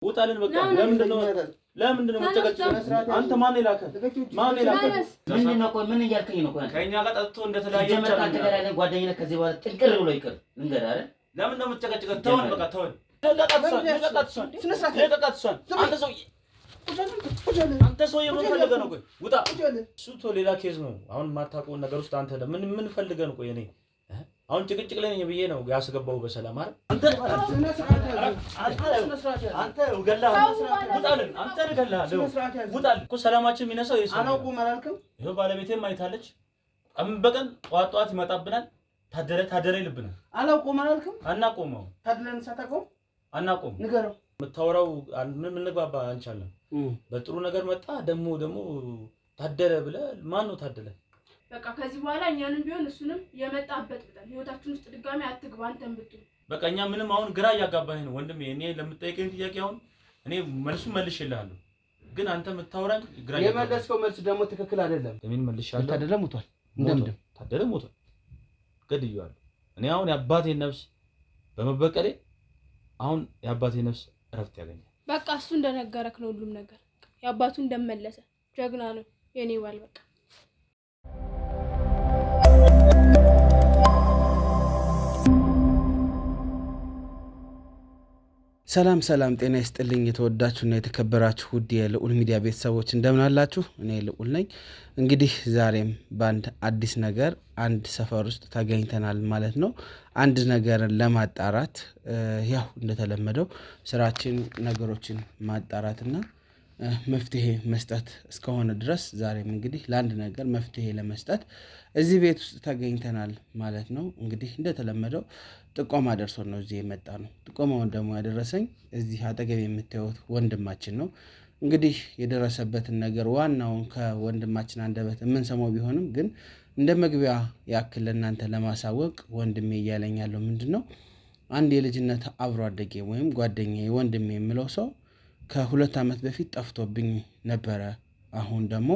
ውጣልን በቃ ለምንድነው መጨቀጨቅ? አንተ ማን ይላከ ምንድነው? ቆይ ምን እያልከኝ ነው? ቆይ ከኛ ጋር ጠጥቶ እንደተለያየ ቻለ አንተ ጋር ያለ ጓደኝነት ከዚህ በኋላ ጥንቅር ብሎ ይቀር እንገር አይደል? ለምንድነው መጨቀጨቅ? ተወን በቃ ተወን። አንተ ሰው የምን ፈልገህ ነው? ቆይ ውጣ። እሱ ቶ ሌላ ኬዝ ነው። አሁን ማታውቀውን ነገር ውስጥ አንተ ምን ፈልገህ ነው? ቆይ እኔ አሁን ጭቅጭቅ ላይ ነኝ ብዬ ነው ያስገባው በሰላም አይደል? አንተ ውጣልን እኮ ሰላማችን የሚነሳው ይሄ አላውቁም አላልክም? ይሄው ባለቤቴም አይታለች። ቀን በቀን ጧት ይመጣብናል። ታደረ ይልብናል። አላውቁም አላልክም? አናቆመው ታድለን ሳታቆም አናቆም ንገረው። የምታወራው ምን እንግባባ አንቻለን። በጥሩ ነገር መጣ ደሞ ታደረ ብለህ ማን ነው ታደለ? በቃ ከዚህ በኋላ እኛንም ቢሆን እሱንም የመጣበት ብለን ህይወታችን ውስጥ ድጋሚ አትግባ። አንተም ብትል በቃ እኛ ምንም አሁን ግራ እያጋባኸኝ ነው ወንድሜ። እኔ ለምትጠይቀኝ ጥያቄ አሁን እኔ መልሱን መልሼልሃለሁ፣ ግን አንተ የምታወራኝ ግራ የመለስከው መልስ ደግሞ ትክክል አይደለም። ለምን መልሼልሃለሁ? ታደለ ሞቷል። እንደምንም ታደለ ሞቷል፣ ገድዬዋለሁ። እኔ አሁን የአባቴን ነፍስ በመበቀሌ አሁን የአባቴ ነፍስ እረፍት ያገኛል። በቃ እሱ እንደነገረክ ነው ሁሉም ነገር። የአባቱ እንደመለሰ ጀግና ነው የኔ ባል። በቃ ሰላም ጤና ይስጥልኝ። የተወዳችሁና የተከበራችሁ ውድ የልዑል ሚዲያ ቤተሰቦች እንደምን አላችሁ? እኔ ልዑል ነኝ። እንግዲህ ዛሬም በአንድ አዲስ ነገር አንድ ሰፈር ውስጥ ተገኝተናል ማለት ነው። አንድ ነገርን ለማጣራት ያው እንደተለመደው ስራችን ነገሮችን ማጣራትና መፍትሄ መስጠት እስከሆነ ድረስ ዛሬም እንግዲህ ለአንድ ነገር መፍትሄ ለመስጠት እዚህ ቤት ውስጥ ተገኝተናል ማለት ነው። እንግዲህ እንደተለመደው ጥቆማ ደርሶን ነው እዚህ የመጣ ነው። ጥቆማውን ደግሞ ያደረሰኝ እዚህ አጠገብ የምታዩት ወንድማችን ነው። እንግዲህ የደረሰበትን ነገር ዋናውን ከወንድማችን አንደበት የምንሰማው ቢሆንም ግን እንደ መግቢያ ያክል ለእናንተ ለማሳወቅ ወንድሜ እያለኝ ያለው ምንድን ነው፣ አንድ የልጅነት አብሮ አደጌ ወይም ጓደኛዬ ወንድሜ የምለው ሰው ከ2 ዓመት በፊት ጠፍቶብኝ ነበረ። አሁን ደግሞ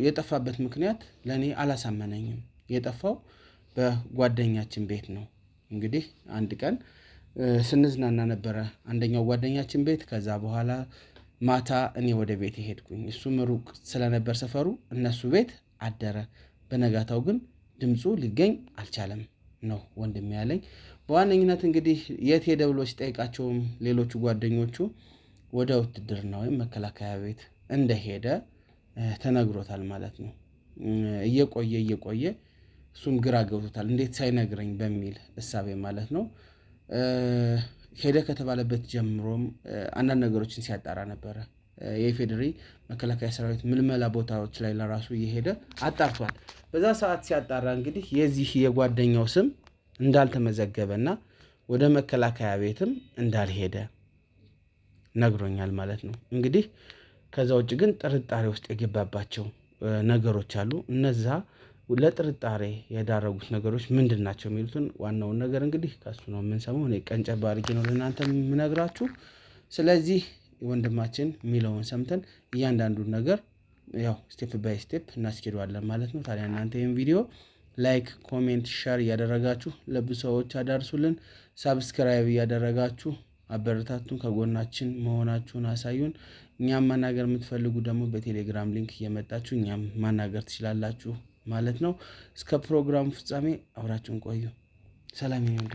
የጠፋበት ምክንያት ለእኔ አላሳመነኝም። የጠፋው በጓደኛችን ቤት ነው። እንግዲህ አንድ ቀን ስንዝናና ነበረ አንደኛው ጓደኛችን ቤት። ከዛ በኋላ ማታ እኔ ወደ ቤት ሄድኩኝ። እሱም ሩቅ ስለነበር ሰፈሩ እነሱ ቤት አደረ። በነጋታው ግን ድምፁ ሊገኝ አልቻለም ነው ወንድሜ ያለኝ። በዋነኝነት እንግዲህ የት ሄደ ብሎ ሲጠይቃቸውም ሌሎቹ ጓደኞቹ ወደ ውትድርና ወይም መከላከያ ቤት እንደሄደ ተነግሮታል ማለት ነው። እየቆየ እሱም ግራ ገብቶታል፣ እንዴት ሳይነግረኝ በሚል እሳቤ ማለት ነው። ሄደ ከተባለበት ጀምሮም አንዳንድ ነገሮችን ሲያጣራ ነበረ። የኢፌዴሪ መከላከያ ሰራዊት ምልመላ ቦታዎች ላይ ለራሱ እየሄደ አጣርቷል። በዛ ሰዓት ሲያጣራ እንግዲህ የዚህ የጓደኛው ስም እንዳልተመዘገበና ወደ መከላከያ ቤትም እንዳልሄደ ነግሮኛል ማለት ነው። እንግዲህ ከዛ ውጭ ግን ጥርጣሬ ውስጥ የገባባቸው ነገሮች አሉ። እነዛ ለጥርጣሬ የዳረጉት ነገሮች ምንድን ናቸው የሚሉትን ዋናውን ነገር እንግዲህ ከሱ ነው የምንሰማው። እኔ ቀንጨብ አድርጌ ነው ለእናንተ የምነግራችሁ። ስለዚህ ወንድማችን የሚለውን ሰምተን እያንዳንዱን ነገር ያው ስቴፕ ባይ ስቴፕ እናስኬደዋለን ማለት ነው። ታዲያ እናንተ ይህን ቪዲዮ ላይክ፣ ኮሜንት፣ ሸር እያደረጋችሁ ለብዙ ሰዎች አዳርሱልን። ሳብስክራይብ እያደረጋችሁ አበረታቱን፣ ከጎናችን መሆናችሁን አሳዩን። እኛም ማናገር የምትፈልጉ ደግሞ በቴሌግራም ሊንክ እየመጣችሁ እኛም ማናገር ትችላላችሁ ማለት ነው። እስከ ፕሮግራሙ ፍጻሜ አብራችሁን ቆዩ። ሰላም ይሁን።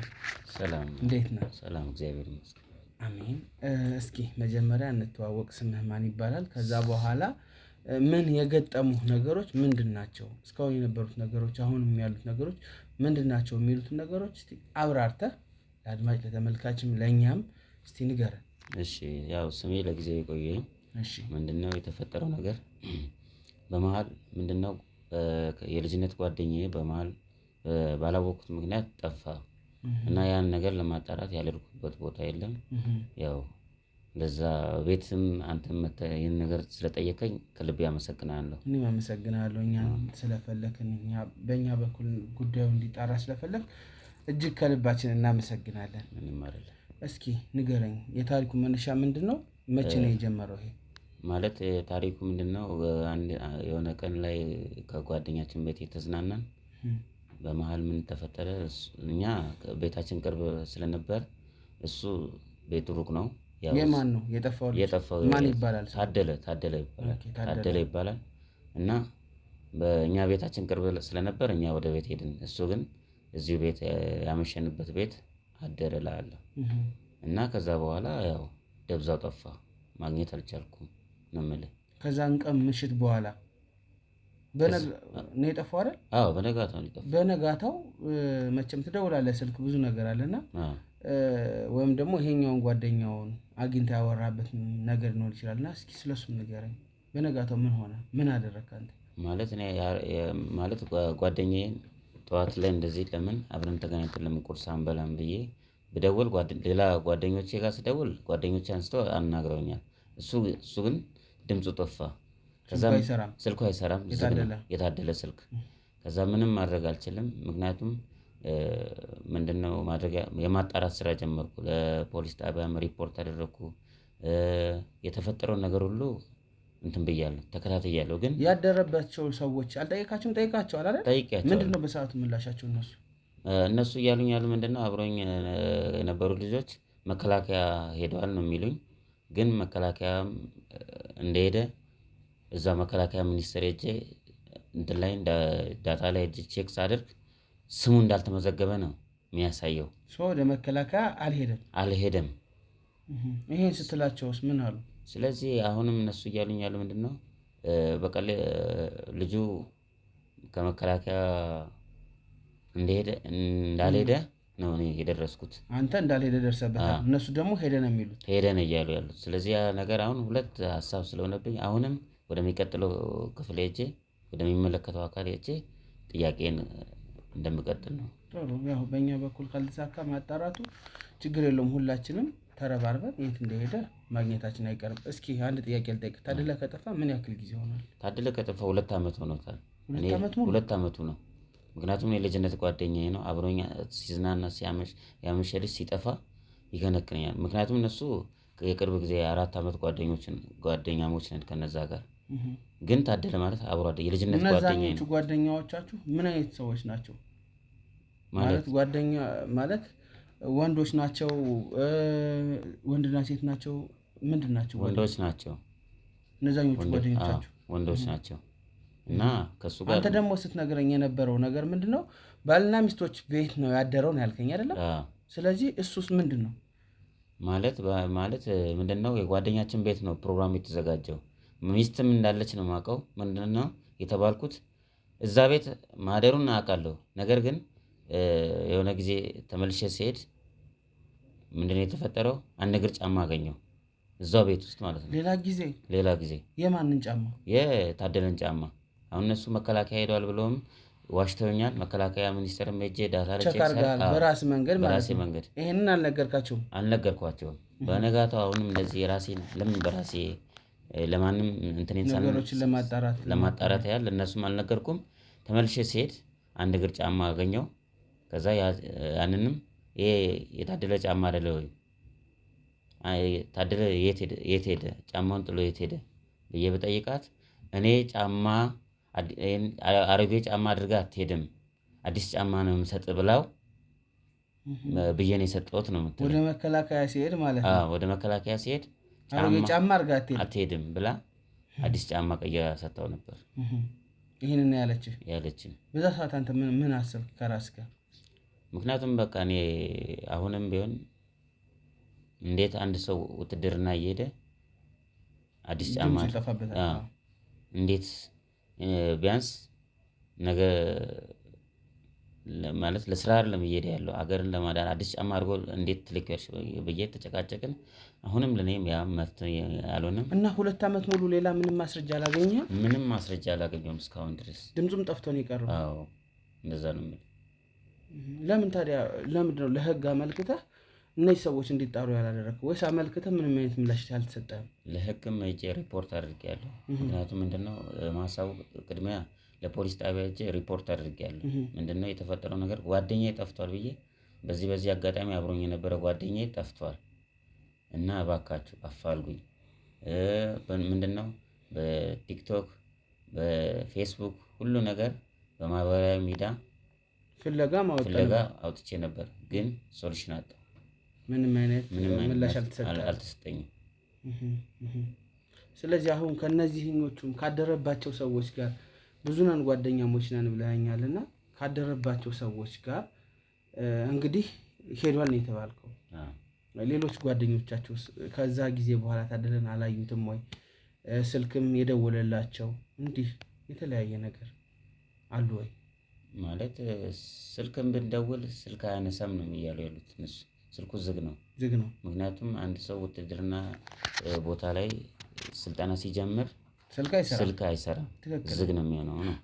ሰላም፣ እንዴት ነህ? ሰላም፣ እግዚአብሔር ይመስገን። አሜን። እስኪ መጀመሪያ እንተዋወቅ። ስምህ ማን ይባላል? ከዛ በኋላ ምን የገጠሙ ነገሮች ምንድን ናቸው? እስካሁን የነበሩት ነገሮች፣ አሁንም ያሉት ነገሮች ምንድን ናቸው የሚሉትን ነገሮች እስቲ አብራርተህ ለአድማጭ ለተመልካችም ለእኛም እስቲ ንገረን። እሺ፣ ያው ስሜ ለጊዜው የቆየኝ። እሺ፣ ምንድነው የተፈጠረው ነገር? በመሀል ምንድነው የልጅነት ጓደኛዬ በመሀል ባላወቅኩት ምክንያት ጠፋ እና ያን ነገር ለማጣራት ያልሄድኩበት ቦታ የለም። ያው ለዛ ቤትም አንተም ይህን ነገር ስለጠየቀኝ ከልቤ አመሰግናለሁ። እኔም አመሰግናለሁ። እኛ ስለፈለክን በእኛ በኩል ጉዳዩ እንዲጣራ ስለፈለክ እጅግ ከልባችን እናመሰግናለን። ምንም አይደለም። እስኪ ንገረኝ፣ የታሪኩ መነሻ ምንድን ነው? መቼ ነው የጀመረው? ይሄ ማለት ታሪኩ ምንድነው? የሆነ ቀን ላይ ከጓደኛችን ቤት የተዝናናን በመሀል ምን ተፈጠረ? እኛ ቤታችን ቅርብ ስለነበር እሱ ቤቱ ሩቅ ነው፣ የማን ነው የጠፋው? ማን ይባላል? ታደለ ይባላል። እና በእኛ ቤታችን ቅርብ ስለነበር እኛ ወደ ቤት ሄድን። እሱ ግን እዚሁ ቤት ያመሸንበት ቤት አደረ እላለሁ። እና ከዛ በኋላ ያው ደብዛው ጠፋ፣ ማግኘት አልቻልኩም ነው የምልህ። ከዛን ቀን ምሽት በኋላ ነው የጠፋው አይደል? አዎ በነጋታው ነው የጠፋው። በነጋታው መቼም ትደውላለህ፣ ስልክ ብዙ ነገር አለና ወይም ደግሞ ይሄኛውን ጓደኛውን አግኝታ ያወራበት ነገር ሊኖር ይችላልና እስኪ ስለሱ ንገረኝ። በነጋታው ምን ሆነ? ምን አደረግክ አንተ? ማለት ጓደኛዬን ጠዋት ላይ እንደዚህ ለምን አብረን ተገናኝተን ለምን ቁርስ አንበላም ብዬ ብደውል ሌላ ጓደኞቼ ጋር ስደውል ጓደኞቼ አንስተው አናግረውኛል። እሱ ግን ድምፁ ጠፋ። ከዛም ስልኩ አይሰራም፣ የታደለ ስልክ። ከዛ ምንም ማድረግ አልችልም። ምክንያቱም ምንድነው ማድረግ የማጣራት ስራ ጀመርኩ። ለፖሊስ ጣቢያም ሪፖርት አደረኩ። የተፈጠረውን ነገር ሁሉ እንትን ብያለሁ፣ ተከታትያለሁ። ግን ያደረባቸው ሰዎች አልጠየቃቸውም? ጠይቃቸዋል አይደል? ጠይቄያቸዋለሁ። ምንድነው በሰዓቱ ምላሻቸው? እነሱ እያሉኝ ያሉ ምንድነው አብሮኝ የነበሩ ልጆች መከላከያ ሄደዋል ነው የሚሉኝ። ግን መከላከያ እንደሄደ እዛ መከላከያ ሚኒስቴር ሄጄ እንትን ላይ ዳታ ላይ ቼክ ሳደርግ ስሙ እንዳልተመዘገበ ነው የሚያሳየው። ወደ መከላከያ አልሄደም። ይሄን ስትላቸውስ ምን አሉ? ስለዚህ አሁንም እነሱ እያሉኝ ያሉ ምንድነው በቃ ልጁ ከመከላከያ እንዳልሄደ ነው እኔ የደረስኩት። አንተ እንዳልሄደ ደርሰበታል፣ እነሱ ደግሞ ሄደ ነው የሚሉት። ሄደ ነው እያሉ ያሉት። ስለዚህ ያ ነገር አሁን ሁለት ሀሳብ ስለሆነብኝ አሁንም ወደሚቀጥለው ክፍል ሄጄ ወደሚመለከተው አካል ሄጄ ጥያቄን እንደምቀጥል ነው። ጥሩ። ያው በእኛ በኩል ካልተሳካ ማጣራቱ ችግር የለውም። ሁላችንም ተረባርበን የት እንደሄደ ማግኘታችን አይቀርም። እስኪ አንድ ጥያቄ ልጠይቅ። ታደለ ከጠፋ ምን ያክል ጊዜ ሆኗል? ታደለ ከጠፋ 2 ዓመት ሆኖታል። 2 ዓመቱ ነው። ምክንያቱም የልጅነት ጓደኛዬ ነው። አብሮኛ ሲዝናና ያመሸ ልጅ ሲጠፋ ይከነክነኛል። ምክንያቱም እነሱ የቅርብ ጊዜ 4 ዓመት ጓደኛሞች ነን ከነዛ ጋር። ግን ታደለ ማለት አብሮ የልጅነት ጓደኛዬ ነው። ጓደኛዎቻችሁ ምን አይነት ሰዎች ናቸው? ማለት ጓደኛ ማለት ወንዶች ናቸው? ወንድና ሴት ናቸው? ምንድን ናቸው? ወንዶች ናቸው። እነዛኞቹ ጓደኞቻችሁ ወንዶች ናቸው። እና ከሱ ጋር አንተ ደግሞ ስትነግረኝ የነበረው ነገር ምንድነው? ባልና ሚስቶች ቤት ነው ያደረው ነው ያልከኝ አይደለም? ስለዚህ እሱስ ምንድነው ማለት ምንድነው? የጓደኛችን ቤት ነው ፕሮግራም የተዘጋጀው። ሚስትም እንዳለች ነው የማውቀው። ምንድነው የተባልኩት? እዛ ቤት ማደሩን አውቃለሁ። ነገር ግን የሆነ ጊዜ ተመልሼ ሲሄድ ምንድነው የተፈጠረው? አንድ እግር ጫማ አገኘው እዛው ቤት ውስጥ ማለት ነው። ሌላ ጊዜ የማንን ጫማ? የታደለን ጫማ። አሁን እነሱ መከላከያ ሄደዋል ብለውም ዋሽተውኛል። መከላከያ ሚኒስቴርም ሄጄ ዳታ በራስ መንገድ በራሴ መንገድ ይሄንን አልነገርካቸውም? አልነገርኳቸውም። በነጋታው አሁንም እንደዚህ የራሴን ለምን በራሴ ለማንም እንትኔን ነገሮችን ለማጣራት ያህል እነሱም አልነገርኩም። ተመልሼ ሲሄድ አንድ እግር ጫማ አገኘው። ከዛ ያንንም ይሄ የታደለ ጫማ አይደለ ወይ? ታደለ የት ሄደ? ጫማውን ጥሎ የት ሄደ ብዬ ብጠይቃት እኔ ጫማ አሮጌ ጫማ አድርጋ አትሄድም፣ አዲስ ጫማ ነው የምሰጥ ብላው ብዬ ነው የሰጠሁት ነው የምትለው። ወደ መከላከያ ሲሄድ ማለት ነው። ወደ መከላከያ ሲሄድ አሮጌ ጫማ አድርጋ አትሄድም ብላ አዲስ ጫማ ቀይራ ሰጠው ነበር። ይሄንን ያለችኝ በዛ ሰዓት አንተ ምን አሰብክ ከራስህ ጋር? ምክንያቱም በቃ እኔ አሁንም ቢሆን እንዴት አንድ ሰው ውትድርና እየሄደ አዲስ ጫማ እንዴት ቢያንስ ነገ ማለት ለስራ አይደለም እየሄደ ያለው አገርን ለማዳን አዲስ ጫማ አድርጎ እንዴት ትልክሽ ብዬ ተጨቃጨቅን። አሁንም ለኔም ያ መፍትሄ አልሆነም እና 2 ዓመት ሙሉ ሌላ ምንም ማስረጃ አላገኘህም? ምንም ማስረጃ አላገኘሁም እስካሁን ድረስ። ድምፁም ጠፍቶ ነው የቀረው? አዎ እንደዛ ነው የምልህ። ለምን ታዲያ ለምንድን ነው ለህግ አመልክተህ እነዚህ ሰዎች እንዲጣሩ ያላደረግከው? ወይስ አመልክተህ ምንም አይነት ምላሽ አልተሰጠህም? ለህግም ሄጄ ሪፖርት አድርጌያለሁ። ምክንያቱም ምንድነው ማሳወቅ ቅድሚያ ለፖሊስ ጣቢያ ሄጄ ሪፖርት አድርጌያለሁ። ምንድነው የተፈጠረው ነገር ጓደኛዬ ጠፍቷል ብዬ በዚህ አጋጣሚ አብሮኝ የነበረ ጓደኛዬ ጠፍቷል እና እባካችሁ አፋልጉኝ። ምንድነው በቲክቶክ በፌስቡክ ሁሉ ነገር በማህበራዊ ሚዲያ ፍለጋ አውጥቼ ነበር፣ ግን ሶሉሽን አጣሁ። ምንም አይነት ምላሽ አልተሰጠኝም። ስለዚህ አሁን ከነዚህኞቹም ካደረባቸው ሰዎች ጋር ብዙ ነን ጓደኛሞች ነን ብለኸኛልና ካደረባቸው ሰዎች ጋር እንግዲህ ሄዷል ነው የተባልከው። ሌሎች ጓደኞቻቸው ከዛ ጊዜ በኋላ ታደለን አላዩትም ወይ? ስልክም የደወለላቸው እንዲህ የተለያየ ነገር አሉ ወይ? ማለት ስልክም ብንደውል ስልክ አያነሳም ነው እያሉ ያሉት እነሱ። ስልኩ ዝግ ነው። ምክንያቱም አንድ ሰው ውትድርና ቦታ ላይ ስልጠና ሲጀምር ስልክ አይሰራም፣ ዝግ ነው የሚሆነው ነው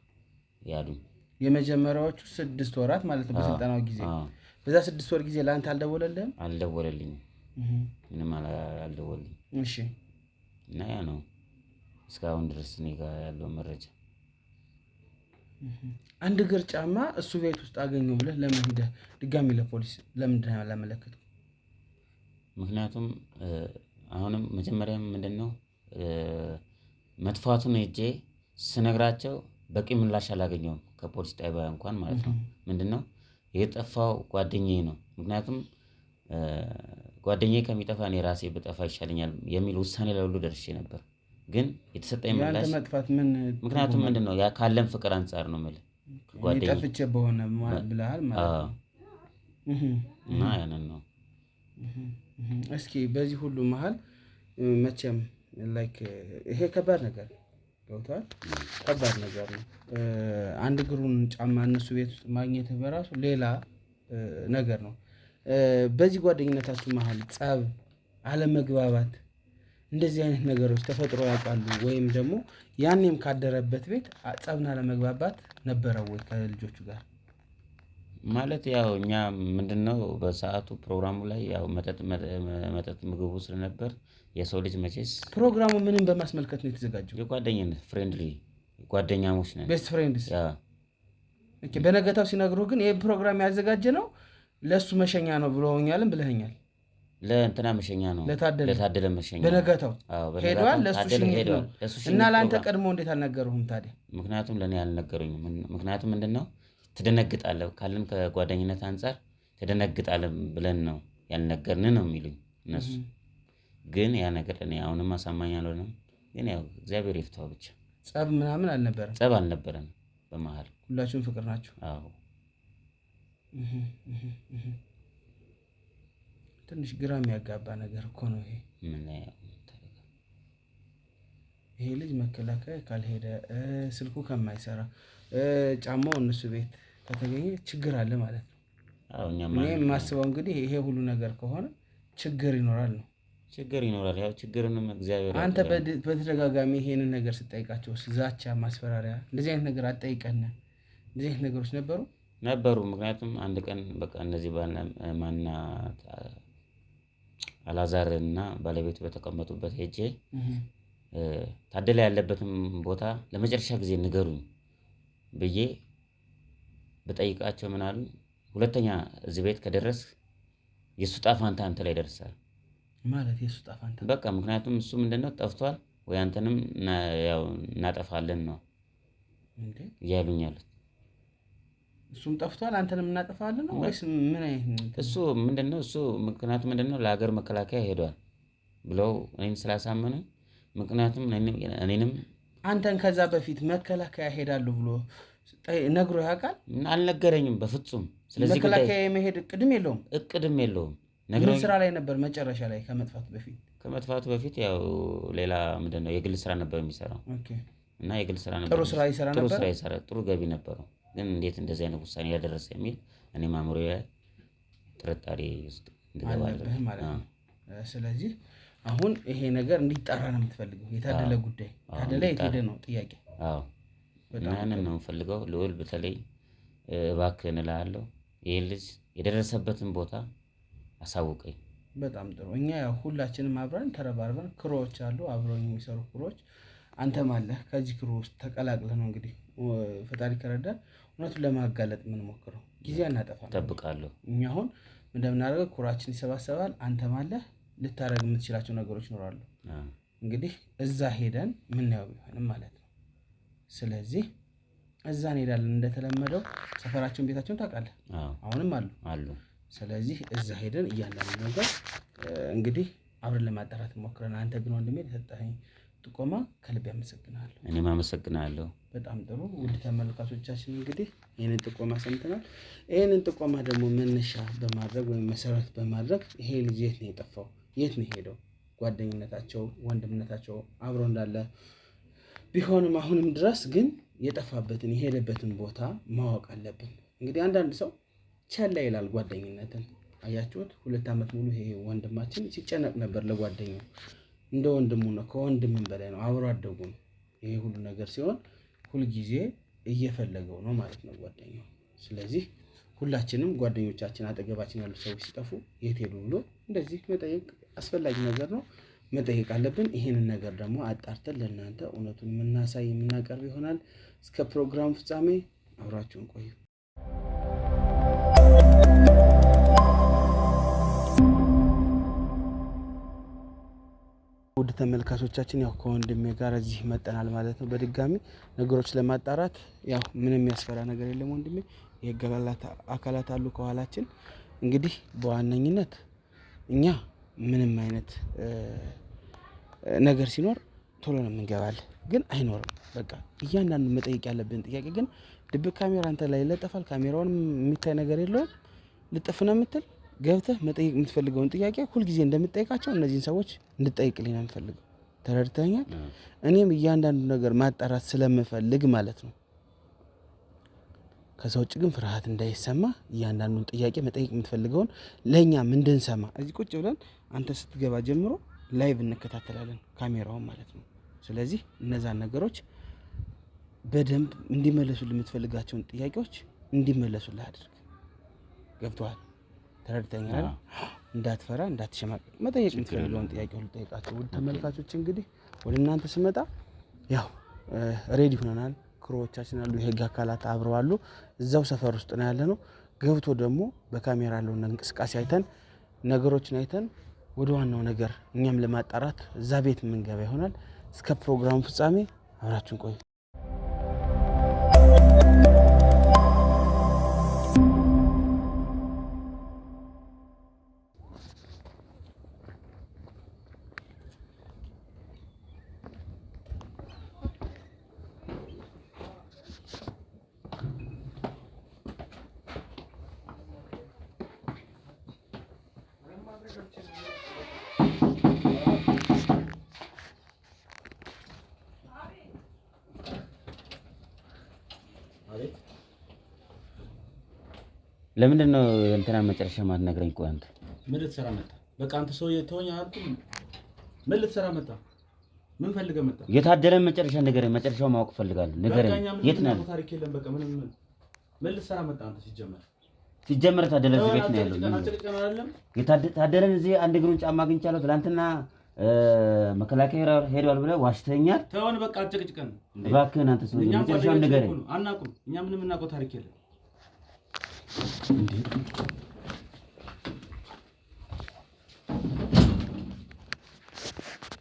ያሉኝ። የመጀመሪያዎቹ 6 ወራት ማለት ነው በስልጠናው ጊዜ። በዛ 6 ወር ጊዜ ለአንተ አልደወለልህም? አልደወለልኝም፣ ምንም አልደወለልኝም። እሺ። እና ያ ነው እስካሁን ድረስ እኔ ጋር ያለው መረጃ። አንድ እግር ጫማ እሱ ቤት ውስጥ አገኘው ብለህ ለምን ሄደህ ድጋሚ ለፖሊስ ለምንድን ነው ያላመለከትከው? ምክንያቱም አሁንም መጀመሪያም ምንድነው መጥፋቱን ሄጄ ስነግራቸው በቂ ምላሽ አላገኘውም ከፖሊስ ጣቢያ እንኳን ማለት ነው። ምንድነው የጠፋው ጓደኛዬ ነው። ምክንያቱም ጓደኛዬ ከሚጠፋ እኔ ራሴ ብጠፋ ይሻለኛል የሚል ውሳኔ ላይ ሁሉ ደርሼ ነበር። ግን የተሰጠኝ ምላሽ ምክንያቱም ምንድነው ያ ካለን ፍቅር አንፃር ነው ማለት ጓደኛዬ ጠፍቼ በሆነ ብለሃል ማለት ነው። እና ያንን ነው። እስኪ በዚህ ሁሉ መሀል መቼም ላይክ ይሄ ከባድ ነገር ገብቷል። ከባድ ነገር ነው። አንድ እግሩን ጫማ እነሱ ቤት ውስጥ ማግኘት በራሱ ሌላ ነገር ነው። በዚህ ጓደኝነታችሁ መሀል ጸብ፣ አለመግባባት እንደዚህ አይነት ነገሮች ተፈጥሮ ያውቃሉ? ወይም ደግሞ ያኔም ካደረበት ቤት ጸብና አለመግባባት ነበረው ወይ ከልጆቹ ጋር? ማለት ያው እኛ ምንድነው በሰዓቱ ፕሮግራሙ ላይ ያው መጠጥ ምግቡ ስለነበር የሰው ልጅ መቼስ ፕሮግራሙ ምንም በማስመልከት ነው የተዘጋጀው? የጓደኝነት ፍሬንድሊ ጓደኛሞች ነን፣ ቤስት ፍሬንድስ። ኦኬ። በነገታው ሲነግሩ ግን ይሄ ፕሮግራም ያዘጋጀ ነው ለሱ መሸኛ ነው ብለውኛልም ብለኸኛል። ለእንትና መሸኛ ነው፣ ለታደለ መሸኛ። በነገታው ሄዷል ለሱ ሽኝት ነው። እና ለአንተ ቀድሞ እንዴት አልነገሩህም ታዲያ? ምክንያቱም ለእኔ አልነገሩኝም። ምክንያቱም ምንድነው ትደነግጣለህ ካለን ከጓደኝነት አንጻር ትደነግጣለህ ብለን ነው ያልነገርን ነው የሚሉኝ እነሱ። ግን ያ ነገር እኔ አሁንም አሳማኝ አልሆነም። ግን ያው እግዚአብሔር ይፍታው ብቻ። ጸብ ምናምን አልነበረም? ጸብ አልነበረም በመሀል። ሁላችሁም ፍቅር ናችሁ? አዎ። ትንሽ ግራ የሚያጋባ ነገር እኮ ነው ይሄ። ይሄ ልጅ መከላከያ ካልሄደ ስልኩ ከማይሰራ ጫማው እነሱ ቤት ከተገኘ ችግር አለ ማለት ነው። እኔ የማስበው እንግዲህ ይሄ ሁሉ ነገር ከሆነ ችግር ይኖራል ነው። ችግር ይኖራል። ያው ችግርንም እግዚአብሔር አንተ በተደጋጋሚ ይሄንን ነገር ስጠይቃቸው ዛቻ፣ ማስፈራሪያ እንደዚህ አይነት ነገር አትጠይቀን እንደዚህ አይነት ነገሮች ነበሩ? ምክንያቱም አንድ ቀን በቃ እነዚህ ማና አላዛር እና ባለቤቱ በተቀመጡበት ሄጄ ታደለ ያለበትም ቦታ ለመጨረሻ ጊዜ ንገሩኝ ብዬ በጠይቃቸው ምን አሉ? ሁለተኛ እዚህ ቤት ከደረስ የሱ ጣፋንታ አንተ ላይ ደርሳል ማለት። የሱ ጣፋንታ በቃ ምክንያቱም እሱ ምንድነው ጠፍቷል ወይ አንተንም ያው እናጠፋለን ነው እንዴ እያሉኝ ያሉት። እሱም ጠፍቷል አንተንም እናጠፋለን ነው ወይስ ምን አይነት? እሱ ምክንያቱም ምንድነው ለሀገር መከላከያ ሄዷል ብለው እኔን ስላሳመኑ፣ ምክንያቱም እኔንም አንተን ከዛ በፊት መከላከያ ሄዳለሁ ብሎ ነግሮ ያውቃል? አልነገረኝም በፍጹም። ስለዚህ መከላከያ የመሄድ እቅድም የለውም። ምን ስራ ላይ ነበር መጨረሻ ላይ ከመጥፋቱ በፊት? ያው ሌላ ምንድነው የግል ስራ ነበር የሚሰራው። እና የግል ስራ ነበር። ጥሩ ስራ ይሰራ ጥሩ ገቢ ነበረው። ግን እንዴት እንደዚህ አይነት ውሳኔ ያደረሰ የሚል እኔ ማምሮ ጥርጣሬ ውስጥ እንድገባ ማለት ነው። ስለዚህ አሁን ይሄ ነገር እንዲጣራ ነው የምትፈልገው? የታደለ ጉዳይ ታደለ የት ሄደ ነው ጥያቄ? አዎ ያንን ነው የምፈልገው። ልዑል በተለይ እባክህን እልሃለሁ ይሄን ልጅ የደረሰበትን ቦታ አሳውቀኝ። በጣም ጥሩ። እኛ ያው ሁላችንም አብረን ተረባርበን ክሮዎች አሉ አብረው የሚሰሩ ክሮዎች፣ አንተም አለህ ከዚህ ክሮ ውስጥ ተቀላቅለህ ነው እንግዲህ ፈጣሪ ከረዳ እውነቱን ለማጋለጥ የምንሞክረው። ጊዜ አናጠፋም። እጠብቃለሁ። እኛ አሁን እንደምናደርገው ኩራችን ይሰባሰባል። አንተም አለህ ልታደርግ የምትችላቸው ነገሮች ይኖራሉ። እንግዲህ እዛ ሄደን ምናየው ቢሆንም ማለት ነው። ስለዚህ እዛ እንሄዳለን። እንደተለመደው ሰፈራቸውን ቤታቸውን ታውቃለህ? አዎ አሁንም አሉ። ስለዚህ እዛ ሄደን እያንዳንዱ ነገር እንግዲህ አብረን ለማጣራት ሞክረን፣ አንተ ግን ወንድሜ ለሰጠኸኝ ጥቆማ ከልብ ያመሰግናለሁ። እኔም አመሰግናለሁ። በጣም ጥሩ። ውድ ተመልካቾቻችን እንግዲህ ይህንን ጥቆማ ሰምተናል። ይህንን ጥቆማ ደግሞ መነሻ በማድረግ ወይም መሰረት በማድረግ ይሄ ልጅ የት ነው የጠፋው? የት ነው ሄደው? ጓደኝነታቸው ወንድምነታቸው አብሮ እንዳለ ቢሆንም አሁንም ድረስ ግን የጠፋበትን የሄደበትን ቦታ ማወቅ አለብን። እንግዲህ አንዳንድ ሰው ቸላ ይላል ጓደኝነትን። አያችሁት? 2 ዓመት ሙሉ ይሄ ወንድማችን ሲጨነቅ ነበር ለጓደኛው። እንደ ወንድሙ ነው፣ ከወንድምም በላይ ነው፣ አብሮ አደጉ ነው። ይሄ ሁሉ ነገር ሲሆን ሁልጊዜ እየፈለገው ነው ማለት ነው ጓደኛው። ስለዚህ ሁላችንም ጓደኞቻችን አጠገባችን ያሉ ሰዎች ሲጠፉ የት ሄዱ ብሎ እንደዚህ መጠየቅ አስፈላጊ ነገር ነው፣ መጠየቅ አለብን። ይህንን ነገር ደግሞ አጣርተን ለእናንተ እውነቱን የምናሳይ የምናቀርብ ይሆናል። እስከ ፕሮግራም ፍጻሜ አብራችሁን ቆዩ። ውድ ተመልካቾቻችን ያው ከወንድሜ ጋር እዚህ መጠናል ማለት ነው። በድጋሚ ነገሮች ለማጣራት ያው ምንም የሚያስፈራ ነገር የለም ወንድሜ። የህግ አካላት አሉ ከኋላችን። እንግዲህ በዋነኝነት እኛ ምንም አይነት ነገር ሲኖር ቶሎ ነው የምንገባል፣ ግን አይኖርም። በቃ እያንዳንዱ መጠየቅ ያለብን ጥያቄ ግን ድብቅ ካሜራ አንተ ላይ ይለጠፋል። ካሜራውን የሚታይ ነገር የለውም። ልጥፍ ነው የምትል ገብተህ መጠየቅ የምትፈልገውን ጥያቄ ሁልጊዜ እንደምጠይቃቸው እነዚህን ሰዎች እንድጠይቅልኝ ነው የምፈልገው። ተረድተኛል? እኔም እያንዳንዱ ነገር ማጣራት ስለምፈልግ ማለት ነው። ከዛ ውጭ ግን ፍርሃት እንዳይሰማ እያንዳንዱን ጥያቄ መጠየቅ የምትፈልገውን ለእኛም እንድንሰማ እዚህ ቁጭ ብለን አንተ ስትገባ ጀምሮ ላይቭ እንከታተላለን፣ ካሜራውን ማለት ነው። ስለዚህ እነዛን ነገሮች በደንብ እንዲመለሱልህ የምትፈልጋቸውን ጥያቄዎች እንዲመለሱልህ አድርግ። ገብቶሃል? ተረድተኛል? እንዳትፈራ እንዳትሸማቀቅ፣ መጠየቅ የምትፈልገውን ጥያቄ ሁሉ ጠይቃቸው። ውድ ተመልካቾች እንግዲህ ወደ እናንተ ስመጣ ያው ሬዲ ሆነናል። ክሮዎቻችን አሉ፣ የህግ አካላት አብረው አሉ። እዛው ሰፈር ውስጥ ነው ያለ ነው። ገብቶ ደግሞ በካሜራ ያለውን እንቅስቃሴ አይተን ነገሮችን አይተን ወደ ዋናው ነገር እኛም ለማጣራት እዛ ቤት የምንገባ ይሆናል። እስከ ፕሮግራሙ ፍጻሜ አብራችሁን ቆዩ። ለምንድን ነው እንትና መጨረሻ ማትነግረኝ? ቆይ አንተ ምን ልትሰራ መጣ? በቃ አንተ ሰው የተወኛ አልኩኝ። ምን ልትሰራ መጣ? ምን ፈልገህ መጣ? የታደለን መጨረሻ ንገረኝ። መጨረሻው ማወቅ ፈልጋለሁ። ንገረኝ። የት ነው? ታሪክ የለም። በቃ ምን ልትሰራ መጣ? አንተ ሲጀመር ታደለ እዚህ ቤት ነው ያለው። ታደለን እዚህ አንድ እግሩን ጫማ አግኝቻለሁ። ትናንትና መከላከያ ሄዷል ብለህ ዋሽተኛል። ተውን በቃ አትጨቅጭቀን እባክህን። አንተ ሰው መጨረሻውን ንገረኝ። አናውቅም። እኛ ምንም እናውቀው ታሪክ የለም።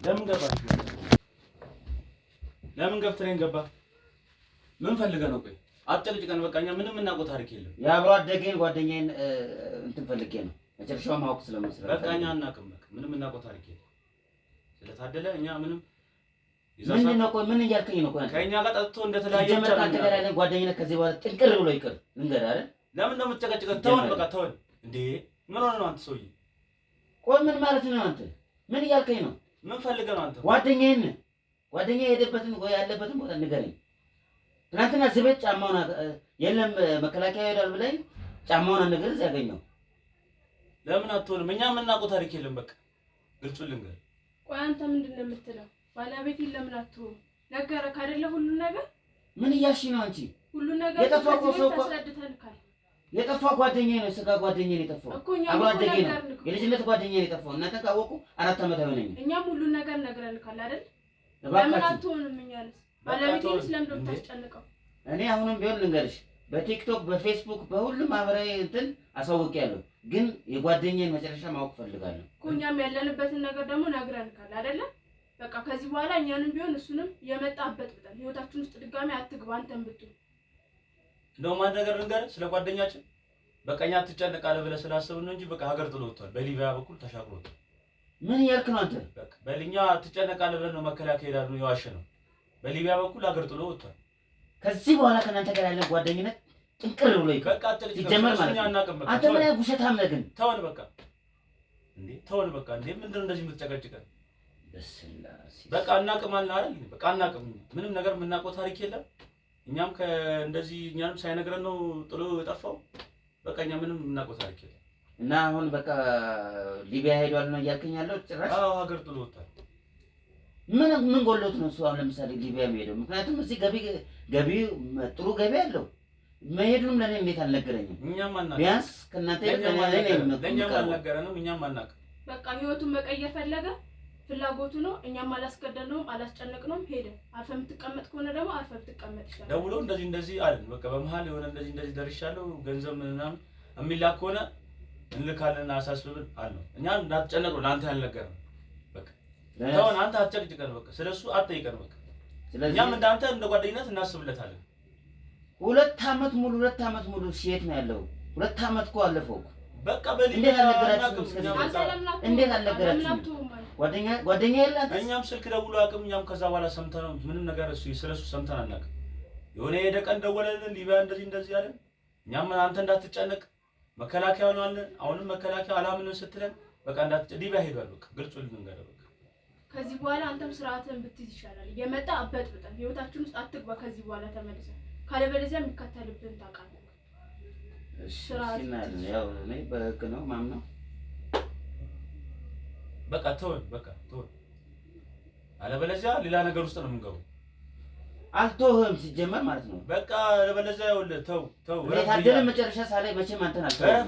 ለምን ገባህ? ለምን ገፍትረኝ ገባ? ምን ፈልገህ ነው? ቆይ አትጨቅጭቀን። በቃ እኛ ምንም እናውቀው ታሪክ የለም። የአብሮ አደጌን ጓደኛዬን እንትን ፈልጌ ነው መጨረሻውን ማወቅ ስለመስራት። በቃ እኛ አናውቅም። በቃ ምንም እናውቀው ታሪክ የለም። ስለታደለ እኛ ምንም ምንድን ነው? ቆይ ምን እያልከኝ ነው? ቆይ ከእኛ ጋር ጠጥቶ እንደተለያየ ጓደኝነት ከዚህ በኋላ ጥንቅር ብሎ ይቅር ልንገርህ አይደል? ለምን ነው የምትጨቀጭቀን? ተወን በቃ ተወን። እንዴ ምን ሆነ ነው አንተ ሰውዬ? ቆይ ምን ማለት ነው አንተ? ምን እያልከኝ ነው? ምን ፈልገህ ነው አንተ? ጓደኛዬ የሄደበትን ወይ ያለበትን ቦታ ንገረኝ። ትናንትና እዚህ ቤት ጫማውን የለም መከላከያ ሄዷል ብለኝ ጫማውን ነገር እዚህ ያገኘው። ለምን አትሆንም? እኛ የምናውቀው ታሪክ የለም። በቃ ግልጹ ልንገርህ። ቆይ አንተ ምንድን ነው የምትለው? ባለቤቴን ለምን አትሆንም? ነገረህ አይደለ? ሁሉ ነገር ምን እያልሽ ነው አንቺ? ሁሉ ነገር የጠፋው ሰው ታስረድተንካል። የጠፋው ጓደኛዬ ነው፣ ስጋ ጓደኛዬ ነው የጠፋው። አብሮ አደጌ ነው፣ የልጅነት ጓደኛዬ ነው የጠፋው። እናንተ ካወቁ 4 ዓመት አይሆነኝም። እኛም ሁሉ ነገር ነግረንካል አይደል? ለምን አትሆንም? እኛንስ ባለቤቴን ስለምን ነው የምታስጨንቀው? እኔ አሁንም ቢሆን ልንገርሽ፣ በቲክቶክ በፌስቡክ በሁሉም ማህበራዊ እንትን አሳውቄያለሁ፣ ግን የጓደኛዬን መጨረሻ ማወቅ ፈልጋለሁ እኮ። እኛም ያለንበትን ነገር ደግሞ ነግረንካል አይደለ? በቃ ከዚህ በኋላ እኛንም ቢሆን እሱንም የመጣበት ብለን ህይወታችን ውስጥ ድጋሚ አትግባ። አንተም ብትሆን እንደውም አንድ ነገር ልንገርህ ስለ ጓደኛችን። በቃኛ ትጨነቃለህ ብለህ ስላሰብን ነው እንጂ በቃ ሀገር ጥሎ ወጥቷል። በሊቢያ በኩል ተሻግሮ ወጥቷል። ምን እያልክ ነው አንተ? በቃ በልኛ ትጨነቃለህ ብለን ነው መከላከያ ሄዳሉ የዋሸ ነው። በሊቢያ በኩል ሀገር ጥሎ ወጥቷል። ከዚህ በኋላ ከእናንተ ጋር ያለ ጓደኝነት ጥንቅር ብሎ ይቀር። በቃ ይጀመር ማለት ነው። አንተ ምን ያህል ውሸታም ነህ ግን? ተወን በቃ እንዴ ተወን በቃ እንዴ ምንድነው እንደዚህ የምትጨቀጭቀን? በቃ እናቅማለን አይደል? በቃ እናቅም ምንም ነገር የምናውቀው ታሪክ የለም። እኛም እንደዚህ እኛንም ሳይነግረን ነው ጥሎ የጠፋው። በቃ እኛ ምንም የምናውቀው ታሪክ የለም። እና አሁን በቃ ሊቢያ ሄዷል ነው እያልከኝ ያለው? ጭራሽ አዎ ሀገር ጥሎ ወጥቷል። ምን ጎሎት ነው እሱ አሁን ለምሳሌ ሊቢያ የሚሄደው? ምክንያቱም እዚህ ገቢ ጥሩ ገቢ አለው። መሄዱንም ለኔ እንዴት አልነገረኝም? እኛም አናውቅም። ቢያንስ ከእናንተ ለኛም አልነገረንም። እኛም አናውቅም። በቃ ህይወቱን መቀየር ፈለገ፣ ፍላጎቱ ነው። እኛም አላስገደድነውም፣ አላስጨነቅነውም። ሄደ። አርፈህ የምትቀመጥ ከሆነ ደግሞ አርፈህ ብትቀመጥ ይችላል። ደውሎ እንደዚህ አለን። በቃ በመሀል የሆነ እንደዚህ ደርሻለሁ ገንዘብ ምናምን የሚላክ ከሆነ እንልካለን አሳስብን አለው። እኛ እንዳትጨነቁ ለአንተ ያልነገረን በቃ ተወን፣ አንተ አትጨቅጭቀን፣ በቃ ስለሱ አትጠይቀን። በቃ እኛም እንዳንተ እንደ ጓደኝነት እናስብለታለን። 2 ዓመት ሙሉ ሲሄድ ነው ያለው። 2 ዓመት እኮ አለፈው። በቃ እንዴት አልነገራችሁም? ጓደኛ የላት። እኛም ስልክ ደውሎ አቅም እኛም ከዛ በኋላ ሰምተነው ምንም ነገር ስለሱ ሰምተን አናውቅም። የሆነ የሄደ ቀን ደወለልን ሊቢያ እንደዚህ አለን። እኛም አንተ እንዳትጨነቅ መከላከያ ነው አለን። አሁንም መከላከያ አላምንም ስትለን በቃ ሊቢያ ሄዷል። በቃ ግልጹ ልንገር በቃ ከዚህ በኋላ አንተም ስርዓትን ብትይዝ ይሻላል። የመጣ አበጥብጠን ህይወታችን ውስጥ አትግባ። ከዚህ በኋላ ተመልሰን ካለበለዚያ የሚከተልብን ታውቃለህ። እሺ ያው እኔ በህግ ነው ማምነው። በቃ ተወን። አለበለዚያ ሌላ ነገር ውስጥ ነው የምንገባው። አልተውህም ሲጀመር ማለት ነው። በቃ አለበለዚያ ይኸውልህ ተው ታደለ መጨረሻ ሳላይ መቼም አንተን አልተውህም።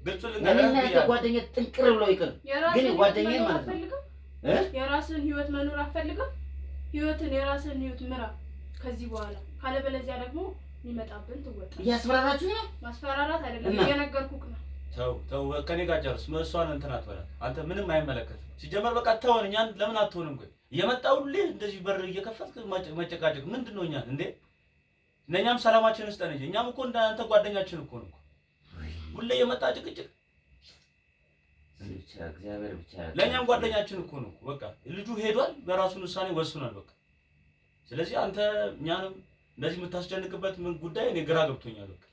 ግልጹ ልንገርህ ጓደኛዬ ጥንቅር ብሎ ይቅር። ግን ጓደኛዬ ማለት ነው የራስን ህይወት መኖር አትፈልግም? ህይወትን የራስን ህይወት ምራ ከዚህ በኋላ ካለበለዚያ ደግሞ የሚመጣብን ትወጣ። እያስፈራራችሁ ነው? ማስፈራራት አይደለም እየነገርኩህ ነው። ተው ከኔ ጋር ጨርስ። እሷን እንትን አትበላት አንተ ምንም አይመለከትም። ሲጀመር በቃ ተወን። እኛን ለምን አትሆንም? ቆይ እየመጣው ሁሌ እንደዚህ በር እየከፈትክ መጨቃጨቅ ምንድነው? እኛን እንዴ ለኛም ሰላማችን ስጠን እንጂ እኛም እኮ እንዳንተ ጓደኛችን እኮ ነው። ሁሌ የመጣ ጭቅጭቅ እግዚአብሔር ብቻ ለኛም ጓደኛችን እኮ ነው። በቃ ልጁ ሄዷል፣ በራሱን ውሳኔ ወስኗል። በቃ ስለዚህ አንተ እኛንም እንደዚህ የምታስጨንቅበት ምን ጉዳይ እኔ ግራ ገብቶኛል። በቃ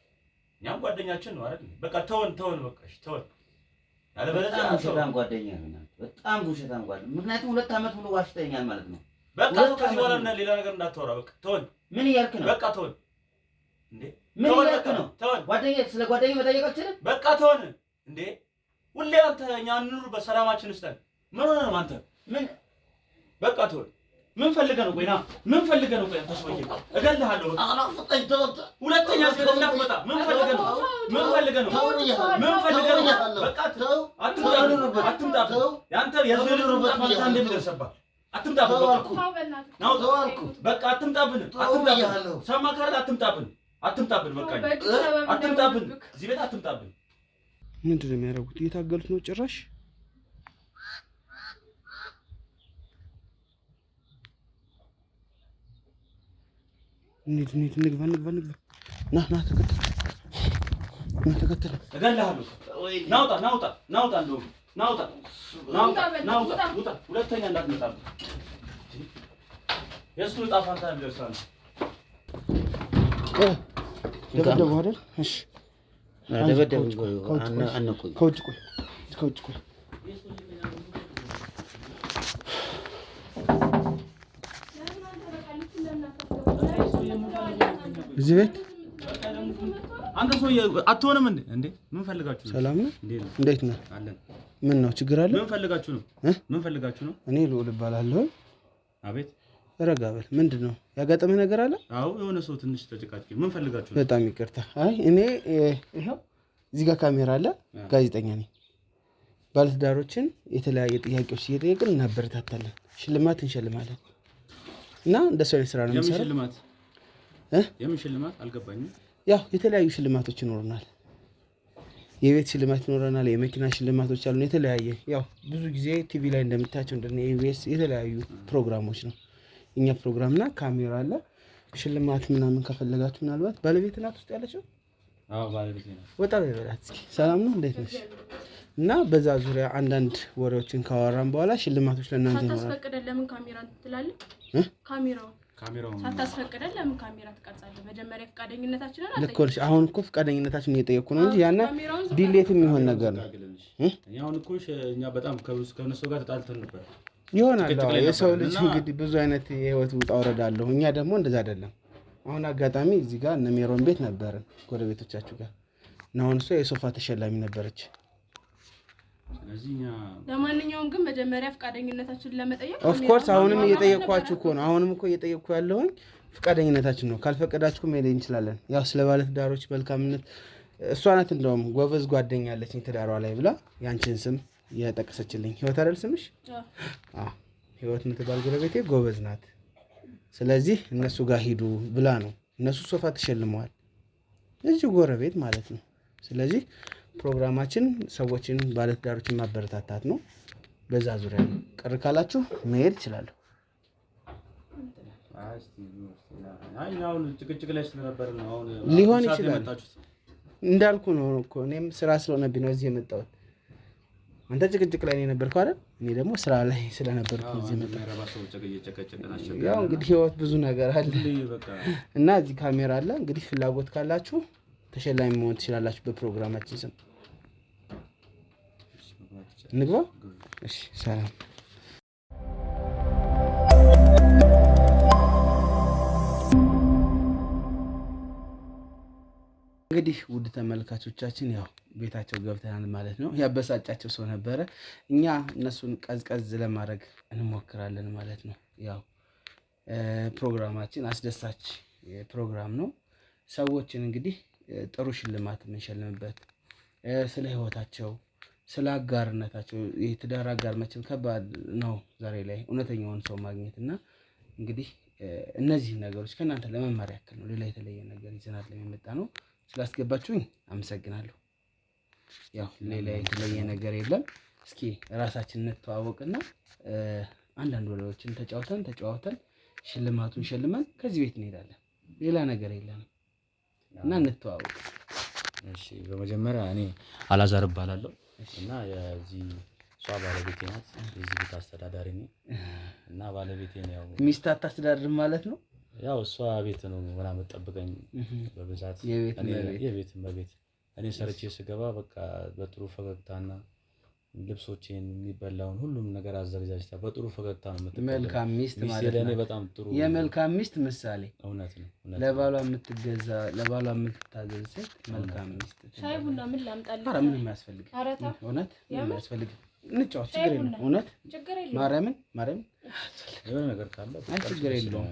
እኛም ጓደኛችን ነው አይደል? በቃ ተወን በቃ እሺ ተወን። ያለበለዚያ በጣም ጓደኛ ነው። በጣም ውሸታም ጓደኛ። ምክንያቱም 2 ዓመት ሙሉ ዋሽተኛል ማለት ነው። በቃ ከዚህ በኋላ ሌላ ነገር እንዳታወራ። በቃ ተወን። ምን እያልክ ነው? በቃ ተወን። እንዴ ምን እያልክ ነው? ተወን። ስለ ጓደኛ መጠየቅ አልችልም። በቃ ተወን። እንዴ ሁሌ አንተ እኛ ኑር በሰላማችን ውስጥ ምን ሆነ ነው አንተ? ምን በቃ ተወን። ምን ፈልገህ ነው? ቆይና ምን ፈልገህ ነው? ቆይ አንተ ሰውዬ እገልሃለሁ። አላፍጠኝ ተወጣ። ሁለተኛ ስለዚህ እንዳትመጣ። ምን ፈልገህ ነው? ምን ፈልገህ ነው? በቃ ተው። አትምጣ። ያንተ የዘለሩ በቃ እንደሚደርሰባት አትምጣብን። በቃ አትምጣብን። ሰማህ ካለ አትምጣብን። በቃ አትምጣብን። እዚህ ቤት አትምጣብን። ምንድን ነው የሚያደርጉት? እየታገሉት ነው ጭራሽ። ንግባ። ና ተከተል። እገልሃለሁ። ናውጣ። እንደውም ናውጣ። ሁለተኛ እንዳትመጣብን። የእሱ ዕጣ ፈንታ ይደርሳል። ደበደቡ አይደል? እሺ ደበደቡ። ከውጭ ቆይ። እዚህ ቤት አንተ ሰውዬ አትሆንም እንዴ? ምን ፈልጋችሁ ነው? ሰላም ነው? እንዴት ነህ? አለን። ምን ነው ችግር አለ? ምን ፈልጋችሁ ነው? እኔ ልዑል እባላለሁ። አቤት። ረጋ በል። ምንድን ነው ያጋጠመህ ነገር አለ? አዎ የሆነ ሰው ትንሽ ተጨቃጭቄ። ምን ፈልጋችሁ ነው? በጣም ይቅርታ። አይ እኔ ይኸው እዚህ ጋር ካሜራ አለ፣ ጋዜጠኛ ነኝ። ባለትዳሮችን የተለያየ ጥያቄዎች እየጠየቅን እናበረታታለን፣ ሽልማት እንሸልማለን እና እንደሱ አይነት ስራ ነው የምንሰራው። የምን ሽልማት አልገባኝም። ያው የተለያዩ ሽልማቶች ይኖሩናል። የቤት ሽልማት ይኖረናል፣ የመኪና ሽልማቶች አሉን። የተለያየ ያው ብዙ ጊዜ ቲቪ ላይ እንደምታቸው እንደነ ኢቢኤስ የተለያዩ ፕሮግራሞች ነው እኛ ፕሮግራምና ካሜራ አለ። ሽልማት ምናምን ከፈለጋችሁ ምናልባት ባለቤት ናት ውስጥ ያለችው አዎ ባለቤቴ ነው። ወጣ በላት እስኪ። ሰላም ነው? እንዴት ነሽ? እና በዛ ዙሪያ አንዳንድ ወሬዎችን ካወራን በኋላ ሽልማቶች ለእናንተ ይኖራል። ሳታስፈቅደን ለምን ካሜራ ትላለህ? ካሜራውን ሳታስፈቅደን ለምን ካሜራ ትቀርጻለህ? መጀመሪያ ፈቃደኝነታችንን አለ። ልክ ነሽ። አሁን እኮ ፈቃደኝነታችንን እየጠየቅኩ ነው እንጂ ያና ዲሌት የሚሆን ነገር ነው። አሁን እኮ እኛ በጣም ከነሱ ጋር ተጣልተን ነበር ይሆናል። የሰው ልጅ እንግዲህ ብዙ አይነት የህይወት ውጣ ውረድ አለው። እኛ ደግሞ እንደዛ አይደለም። አሁን አጋጣሚ እዚህ ጋር እነ ሜሮን ቤት ነበርን ጎረቤቶቻችሁ ጋር እና አሁን እሷ የሶፋ ተሸላሚ ነበረች። ለማንኛውም ግን መጀመሪያ ፈቃደኝነታችንን ለመጠየቅ ኦፍ ኮርስ አሁንም እየጠየቅኳችሁ እኮ ነው። አሁንም እኮ እየጠየቅኩ ያለሁኝ ፈቃደኝነታችን ነው። ካልፈቀዳችሁ መሄድ እንችላለን። ያው ስለ ባለ ትዳሮች መልካምነት እሷ ናት እንደውም ጎበዝ ጓደኛ አለችኝ ትዳሯ ላይ ብላ ያንቺን ስም የጠቀሰችልኝ። ህይወት አይደል ስምሽ? አዎ ህይወት የምትባል ጎረቤቴ ጎበዝ ናት። ስለዚህ እነሱ ጋር ሂዱ ብላ ነው። እነሱ ሶፋ ተሸልመዋል እዚህ ጎረቤት ማለት ነው። ስለዚህ ፕሮግራማችን ሰዎችን ባለትዳሮችን ማበረታታት ነው። በዛ ዙሪያ ነው። ቅር ካላችሁ መሄድ ይችላል። አሁን ጭቅጭቅ ላይ ስለነበር ነው። አሁን ሊሆን ይችላል እንዳልኩ ነው እኮ እኔም ስራ ስለሆነብኝ ነው እዚህ የመጣሁት። አንተ ጭቅጭቅ ላይ ነው የነበርከው አይደል? እኔ ደግሞ ስራ ላይ ስለነበርኩ እዚህ የመጣሁት። ያው እንግዲህ ህይወት ብዙ ነገር አለ እና እዚህ ካሜራ አለ። እንግዲህ ፍላጎት ካላችሁ ተሸላሚ መሆን ትችላላችሁ በፕሮግራማችን ስም። እንግባ። እሺ ሰላም። እንግዲህ ውድ ተመልካቾቻችን ያው ቤታቸው ገብተናል ማለት ነው። ያበሳጫቸው ሰው ነበረ። እኛ እነሱን ቀዝቀዝ ለማድረግ እንሞክራለን ማለት ነው። ያው ፕሮግራማችን አስደሳች ፕሮግራም ነው። ሰዎችን እንግዲህ ጥሩ ሽልማት የምንሸልምበት ስለ ህይወታቸው፣ ስለ አጋርነታቸው። የትዳር አጋር መቼም ከባድ ነው ዛሬ ላይ እውነተኛውን ሰው ማግኘት እና እንግዲህ እነዚህ ነገሮች ከእናንተ ለመማር ያክል ነው። ሌላ የተለየ ነገር ይዘናል የመጣ ነው። ስላስገባችሁኝ አመሰግናለሁ። ያው ሌላ የተለየ ነገር የለም። እስኪ ራሳችን እንተዋወቅና አንዳንድ ወሬዎችን ተጫውተን ሽልማቱን ሸልመን ከዚህ ቤት እንሄዳለን። ሌላ ነገር የለንም እና እንተዋወቅ። እሺ በመጀመሪያ እኔ አላዛር እባላለሁ እና የዚህ እሷ ባለቤቴ ናት። የዚህ ቤት አስተዳዳሪ ነኝ እና ባለቤቴን ያው ሚስት አታስተዳድርም ማለት ነው። ያው እሷ ቤት ነው ምናምን የምትጠብቀኝ በብዛት የቤት እመቤት። እኔ ሰርቼ ስገባ በቃ በጥሩ ፈገግታና ልብሶቼን የሚበላውን ሁሉም ነገር አዘጋጅታ በጥሩ ፈገግታ ነው የምትቀበለው። መልካም ሚስት ማለት ነው። በጣም ጥሩ የመልካም ሚስት ምሳሌ። እውነት ነው። ለባሏ የምትገዛ ለባሏ የምትታዘዝ ሴት መልካም ሚስት። ሻይ ቡና ምን ላምጣልህ? ኧረ ምንም አያስፈልግም። እውነት ምንም አያስፈልግም። እንጫወት፣ ችግር የለውም። እውነት ማርያምን የሆነ ነገር ካለ ችግር የለውም።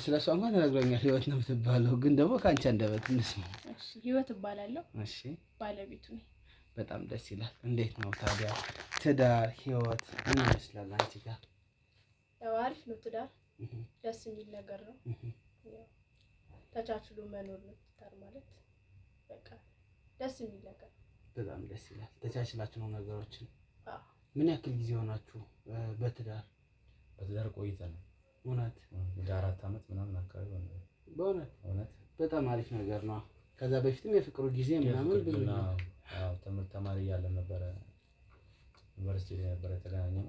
ስለ እሷ እንኳን ተነግሮኛል። ህይወት ነው የምትባለው፣ ግን ደግሞ ከአንቺ አንደበት እንስማ። ህይወት እባላለሁ። እሺ ባለቤቱ ነኝ። በጣም ደስ ይላል። እንዴት ነው ታዲያ ትዳር ህይወት ምን ይመስላል አንቺ ጋር? ያው አሪፍ ነው ትዳር፣ ደስ የሚል ነገር ነው። ተቻችሎ መኖር ነው ትዳር ማለት። በቃ ደስ የሚል ነገር። በጣም ደስ ይላል። ተቻችላችሁ ነው ነገሮችን። ምን ያክል ጊዜ ሆናችሁ በትዳር ቆይተን? እውነት ወደ 4 ዓመት ምናምን አካባቢ ሆነ። በእውነት በጣም አሪፍ ነገር ነው። ከዛ በፊትም የፍቅሩ ጊዜ ምናምን ብዙ ነው። አዎ ትምህርት ተማሪ እያለን ነበረ ዩኒቨርሲቲ ላይ ነበረ የተገናኘነው።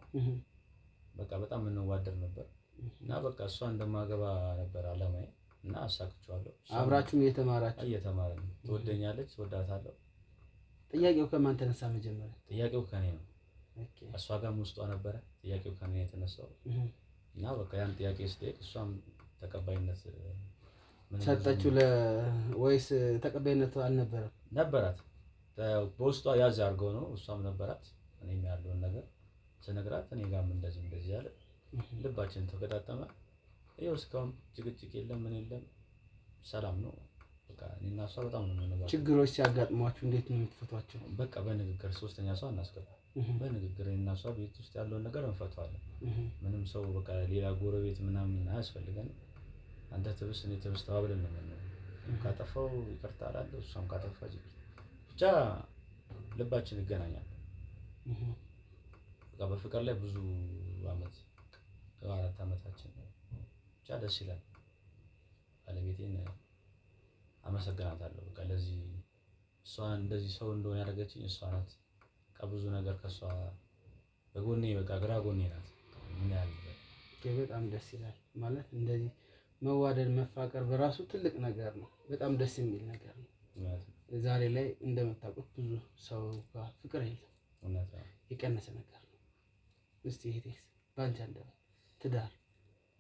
በቃ በጣም እንዋደድ ነበር እና በቃ እሷ እንደማገባ ነበር አላማዬ እና አሳክቼዋለሁ። አብራችሁም እየተማራችሁ? እየተማርን ነው። ትወደኛለች፣ ትወዳታለሁ። ጥያቄው ከማን ተነሳ መጀመሪያ? ጥያቄው ከኔ ነው። እሷ ጋርም ውስጧ ነበረ። ጥያቄው ከኔ የተነሳው እና በቃ ያን ጥያቄ ስጠይቅ እሷም ተቀባይነት ሰጠችው ወይስ ተቀባይነቱ አልነበረም? ነበራት። በውስጧ ያዝ አድርገው ነው። እሷም ነበራት። እኔም ያለውን ነገር ስነግራት እኔ ጋርም እንደዚህ ያለ ልባችን ተገጣጠመ። ይኸው እስካሁን ጭቅጭቅ የለም፣ ምን የለም፣ ሰላም ነው። በቃ እኔና እሷ በጣም ነው የምንነጋገረው። ችግሮች ሲያጋጥሟችሁ እንዴት ነው የምትፈቷቸው? በቃ በንግግር፣ ሶስተኛ ሰው አናስገባም። በንግግር እኔና እሷ ቤት ውስጥ ያለውን ነገር እንፈታዋለን። ምንም ሰው በቃ ሌላ ጎረቤት ምናምን አያስፈልገንም። አንተ ትብስ እኔ ትብስ ተባብለን ነው የምንኖረው። ካጠፋው ይቅርታ እላለሁ፣ እሷም ካጠፋች ብቻ ልባችን ይገናኛል። በቃ በፍቅር ላይ ብዙ አመት 4 ዓመታችን ብቻ ደስ ይላል። ባለቤቴን አመሰግናታለሁ። በቃ ለዚህ እሷ እንደዚህ ሰው እንደሆነ ያደረገችኝ እሷ ናት። ከብዙ ነገር ከሷ በጎኔ በቃ ግራ ጎኔ ናት። ምን ያህል በጣም ደስ ይላል ማለት እንደዚህ መዋደድ መፋቀር በራሱ ትልቅ ነገር ነው። በጣም ደስ የሚል ነገር ነው። ዛሬ ላይ እንደምታውቁት ብዙ ሰው ጋር ፍቅር የለም፣ የቀነሰ ነገር ነው። እስቲ እህቴስ ባንቺ አንደበት ትዳር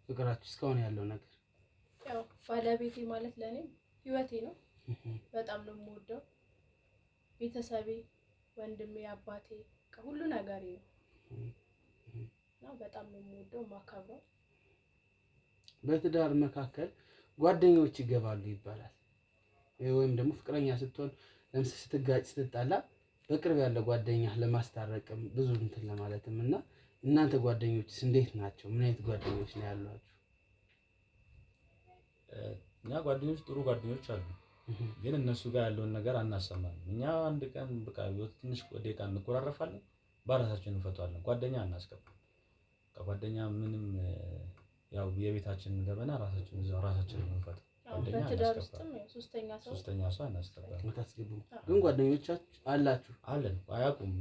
ፍቅራችሁ እስካሁን ያለው ነገር? ያው ባለቤቴ ማለት ለኔ ህይወቴ ነው። በጣም ነው የምወደው። ቤተሰቤ፣ ወንድሜ፣ አባቴ ሁሉ ነገሬ ነው እና በጣም ነው የምወደው ማከብረው። በትዳር መካከል ጓደኞች ይገባሉ ይባላል። ወይም ደግሞ ፍቅረኛ ስትሆን ለምሳሌ ስትጋጭ ስትጣላ በቅርብ ያለ ጓደኛ ለማስታረቅም ብዙ እንትን ለማለትም እና እናንተ ጓደኞችስ እንዴት ናቸው? ምን አይነት ጓደኞች ነው ያሏችሁ? እኛ ጓደኞች ጥሩ ጓደኞች አሉ፣ ግን እነሱ ጋር ያለውን ነገር አናሰማም። እኛ አንድ ቀን በቃ ትንሽ ደቂቃ እንኮራረፋለን፣ በራሳችን እንፈቷለን። ጓደኛ አናስገባም። ከጓደኛ ምንም ያው የቤታችን ገበና ራሳችን እንፈታለን። በትዳር ውስጥም ሶስተኛ ሰው አናስገባም። ግን ጓደኞቻችሁ አላችሁ? አለን። አያውቁም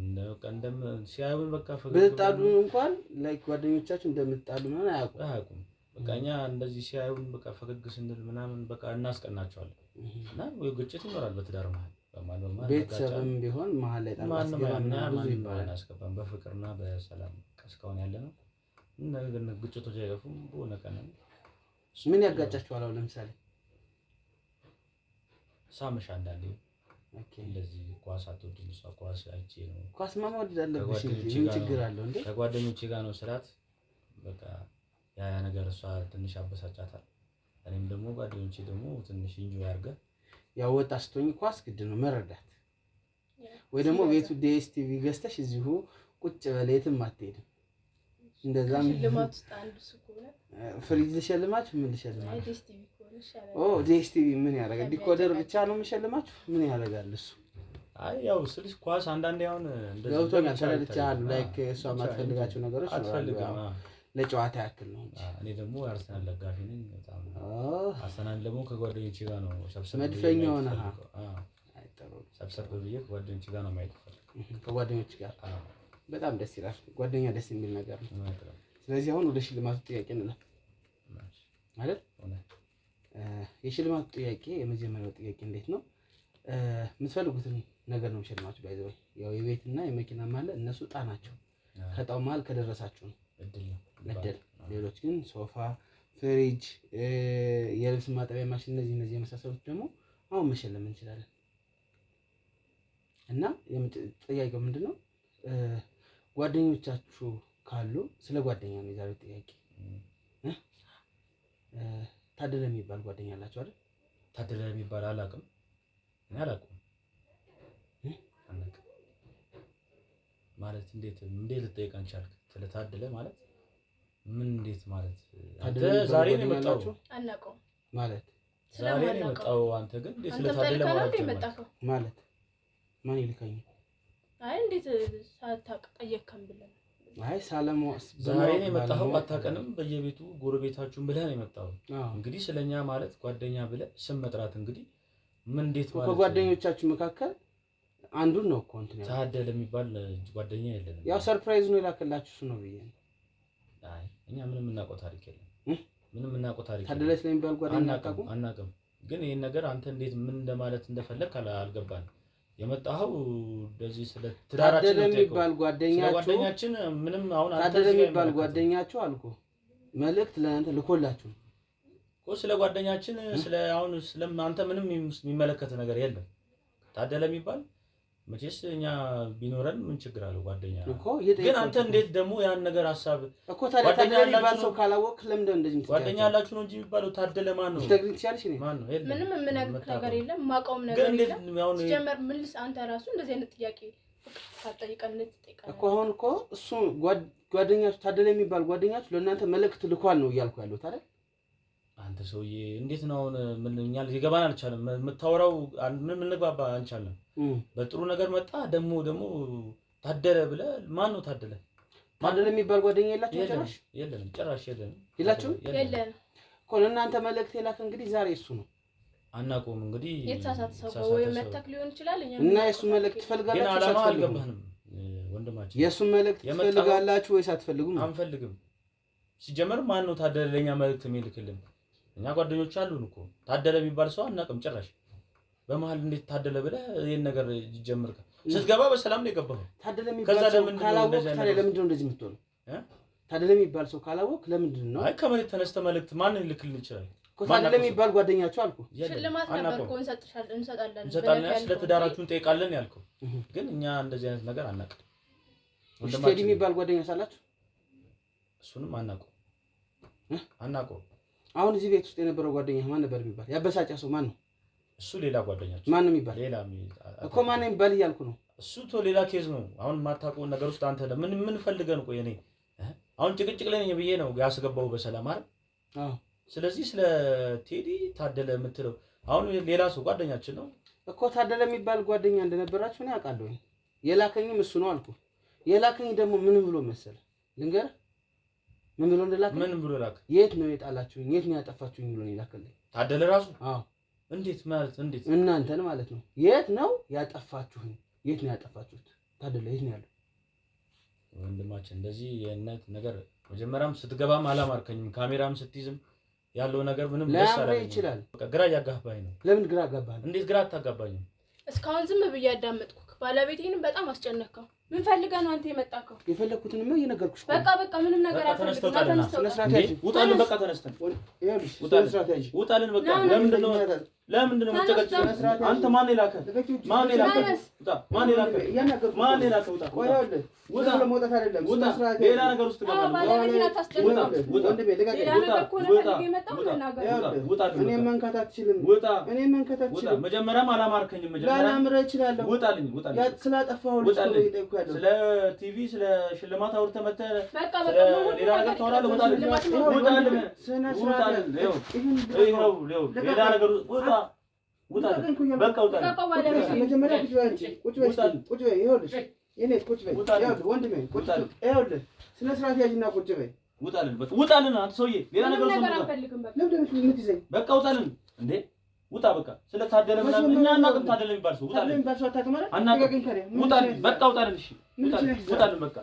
እንደም ሲያዩን በቃ ብትጣሉ እንኳን ላይክ ጓደኞቻችሁ እንደምትጣሉ ምናምን አያውቁም። በቃ እኛ እንደዚህ ሲያዩን በቃ ፈገግ ስንል ምናምን በቃ እናስቀናቸዋለን። እና ወይ ግጭት ይኖራል በትዳር መሀል ቤተሰብም ቢሆን መሀል ላይ አናስገባም። በፍቅርና በሰላም እስካሁን ያለ ነው። ግን ግጭቶች አይጠፉም። በሆነ ቀን ምን ያጋጫችኋል? አሁን ለምሳሌ ሳምሻ እንዳለ እንደዚህ ኳስ አትወድም፣ እሷ ኳስ አይቼ ነው። ኳስ ማወድ አለብሽ እንጂ ምን ችግር አለው እንዴ? ከጓደኞቼ ጋር ነው ስላት በቃ ያ ነገር እሷ ትንሽ አበሳጫታል። እኔም ደግሞ ጓደኞቼ ደግሞ ትንሽ ኢንጆይ አድርገህ ያው ወጣ ስትሆኝ ኳስ ግድ ነው መረዳት። ወይ ደግሞ ቤቱ ዲኤስቲቪ ገዝተሽ እዚሁ ቁጭ በል የትም አትሄድም። እንደዛም ሽልማት ውስጥ አንዱ ሱቁና ፍሪጅ ልሸልማችሁ? ምን ልሸልማችሁ? ዲኤስቲቪ ምን ያደርጋል? ዲኮደር ብቻ ነው የምሸልማችሁ? ምን ያደርጋል እሱ? አይ ያው ስልሽ ኳስ አንዳንዴ አሁን እንደዚህ ገብቶኛል። ተረድቻለሁ። ላይክ እሷ የማትፈልጋቸው ነገሮች አትፈልግም። ለጨዋታ ያክል ነው እንጂ እኔ ደግሞ የአርሰናል ደጋፊ ነኝ በጣም። አርሰናል ደግሞ ከጓደኞቼ ጋር ነው ሰብሰብ መድፈኛ ሆነ። ሰብሰብ ብዬ ከጓደኞቼ ጋር ነው የማይጠፋ። ከጓደኞቼ ጋር በጣም ደስ ይላል። ጓደኛ ደስ የሚል ነገር ነው። ስለዚህ አሁን ወደ ሽልማቱ ጥያቄ እንለፍ አይደል? የሽልማቱ ጥያቄ የመጀመሪያው ጥያቄ እንዴት ነው? የምትፈልጉትን ነገር ነው ሽልማቱ። ባይዘው ያው የቤትና የመኪና ማለት እነሱ ዕጣ ናቸው። ከዕጣው መሀል ከደረሳችሁ ነው እድል። ሌሎች ግን ሶፋ፣ ፍሪጅ፣ የልብስ ማጠቢያ ማሽን እነዚህ የመሳሰሉት ደግሞ አሁን መሸለም እንችላለን። እና ጥያቄው ምንድነው? ጓደኞቻችሁ ካሉ ስለ ጓደኛ ነው የዛሬው ጥያቄ። ታደለ የሚባል ጓደኛ አላችሁ አይደል? ታደለ የሚባል አላውቅም። እኔ አላውቅም ማለት እንዴት ልጠይቀን ቻልክ? ስለ ታደለ ማለት ምን እንዴት ማለት? አንተ ዛሬ ነው የመጣው አናውቀውም ማለት ዛሬ ነው የመጣው። አንተ ግን እንዴት ስለ ታደለ ማለት ማን ይልከኝ? አይ እንዴት ሳታውቅ ጠየቅከን ብለን። አይ ሳለሞ ዛሬ ነው የመጣው። አታውቀንም? በየቤቱ ጎረቤታችሁን ብለህ ነው የመጣው። እንግዲህ ስለኛ ማለት ጓደኛ ብለህ ስም መጥራት እንግዲህ ምን እንዴት ማለት? ከጓደኞቻችሁ መካከል አንዱን ነው እኮ እንትን ታደለ የሚባል ጓደኛ የለንም። ያው ሰርፕራይዝ ነው የላከላችሁ እሱ ነው ብዬ ነው። አይ እኛ ምንም እናውቀው ታሪክ የለም። ምንም እናውቀው ታሪክ ታደለ ስለሚባል ጓደኛ አናውቅም። ግን ይሄን ነገር አንተ እንዴት ምን እንደማለት እንደፈለክ አልገባንም። የመጣው እንደዚህ ስለ ትዳራችን ነው። የሚባል ጓደኛችን ምንም አሁን አንተ የሚባል ጓደኛችሁ አልኩ መልእክት ለአንተ ልኮላችሁ እኮ ስለ ጓደኛችን ስለ አሁን ስለ አንተ ምንም የሚመለከት ነገር የለም። ታደለ የሚባል መቼስ እኛ ቢኖረን ምን ችግር አለው? ጓደኛ እኮ ግን አንተ እንዴት ደግሞ ያን ነገር ሐሳብ እኮ ታደለ የሚባል ሰው ካላወቅ ለምን እንደዚህ ጓደኛ ያላችሁ ነው እንጂ የሚባለው ታደለ ማን ነው? ትግሪት ሲያልሽ ነው ማን ነው? ምንም የምነግርህ ነገር የለም። ማውቀውም ነገር የለም። ሲጀመር ምንስ አንተ ራሱ እንደዚህ አይነት ጥያቄ ታጠይቀን ልትጠይቀን እኮ አሁን እኮ እሱ ጓደኛችሁ ታደለ የሚባል ጓደኛችሁ ለእናንተ መልእክት ልኳል ነው እያልኩ ያለሁት አይደል? አንተ ሰውዬ እንዴት ነው አሁን ምን እኛ ሊገባን አልቻለም። የምታወራው ምን ልንግባባ አንቻለም። በጥሩ ነገር መጣ ደግሞ ታደለ ብለህ ማን ነው ታደለ? ታደለ የሚባል ጓደኛ የላችሁ? ጭራሽ የለንም። ጭራሽ የለንም። የላችሁ? የለንም እኮ ለእናንተ መልእክት የላከ እንግዲህ ዛሬ እሱ ነው። አናቆም እንግዲህ የተሳሳተ ሰው ወይ መተክ ሊሆን ይችላል እና የሱ መልእክት ትፈልጋላችሁ ግን አላማ አልገባንም ወንድማችን የሱ መልእክት ትፈልጋላችሁ ወይስ አትፈልጉም አንፈልግም ሲጀመር ማን ነው ታደለ ለኛ መልእክት የሚልክልን እኛ ጓደኞች አሉን እኮ ታደለ የሚባል ሰው አናውቅም ጭራሽ በመሃል እንዴት ታደለ ብለ ይሄን ነገር ይጀምርካ ስትገባ በሰላም ነው የገባው ታደለ የሚባል ሰው ካላወቅ ታዲያ ለምንድን ነው እንደዚህ የምትሆነው ታደለ የሚባል ሰው ካላወቅ ለምንድን ነው አይ ከመሬት ተነስተ መልእክት ማን ይልክልን ይችላል ታደለ የሚባል ጓደኛችሁ አልኩ ሽልማት ነበር እኮ እንሰጣለን ስለ ትዳራችሁን ጠይቃለን ያልከው ግን እኛ እንደዚህ አይነት ነገር አናውቅም ቴዲ የሚባል ጓደኛ ሳላችሁ እሱንም አናውቀው አሁን እዚህ ቤት ውስጥ የነበረው ጓደኛ ማን ነበር የሚባል ያበሳጫ ሰው ማን ነው እሱ ሌላ ጓደኛችሁ ማን ነው የሚባል ሌላ እኮ ማን ነው የሚባል እያልኩ ነው እሱ ቶ ሌላ ኬዝ ነው አሁን ማታውቀው ነገር ውስጥ አንተ ምን ፈልገን ቆይ እኔ አሁን ጭቅጭቅ ላይ ነኝ ብዬ ነው ያስገባው በሰላም አይደል አዎ ስለዚህ ስለ ቴዲ ታደለ የምትለው አሁን ሌላ ሰው ጓደኛችን ነው እኮ ታደለ የሚባል ጓደኛ እንደነበራችሁ ነው ያውቃለሁ የላከኝም እሱ ነው አልኩ የላከኝ ደግሞ ምን ብሎ መሰለ ልንገር ምን ብሎ እንደላከኝ ምን ብሎ ላከ የት ነው የጣላችሁኝ የት ነው ያጠፋችሁኝ ብሎ ነው ይላከልኝ ታደለ ራሱ አዎ እንዴት ማለት እንዴት እናንተን ማለት ነው የት ነው ያጠፋችሁኝ የት ነው ያጠፋችሁት ታደለ የት ነው ያለው ወንድማችን እንደዚህ የእናት ነገር መጀመሪያም ስትገባም አላማርከኝም ካሜራም ስትይዝም ያለው ነገር ምንም ደስ አላለኝ ይችላል በቃ ግራ ያጋባኝ ነው ለምን ግራ አጋባኝ እንዴት ግራ አታጋባኝ እስካሁን ዝም ብዬ አዳመጥኩ ባለቤቴንም በጣም አስጨነቀው ምን ፈልገህ ነው አንተ የመጣከው የፈለኩትንማ እየነገርኩሽ በቃ ምንም ነገር አልፈልግም ውጣልን በቃ ተነስተን ውጣልን በቃ ለምንድን ነው መጨቀጭ አንተ ማን ይላከ ውጣ ለመውጣት አይደለም ውጣ ሌላ ነገር ውስጥ እኔ መንካት አትችልም መጀመሪያም አላማርከኝም ውጣልኝ ስላጠፋሁ ስለ ቲቪ ስለ ሽልማት አውርተህ መተህ ስለ ሌላ ነገር ታወራለህ ውጣልኝ ሌላ ነገር ውጣ በቃ ውጣ መጀመሪያ ቁጭ በይ ይኸውልሽ የኔ ቁጭ በይ ይኸውልህ ወንድሜ ቁጭ ይኸውልህ ስነ ስርዓት ያዥና ቁጭ በይ ውጣልን አንተ ሰውዬ ሌላ ነገር የምትይዘኝ በቃ ውጣልን እንዴ ውጣ በቃ ስለ ታደለ ምናምን እኛ አናውቅም ታደለ የሚባል ሰው ውጣልን ውጣልን በቃ ውጣልን እሺ ውጣልን በቃ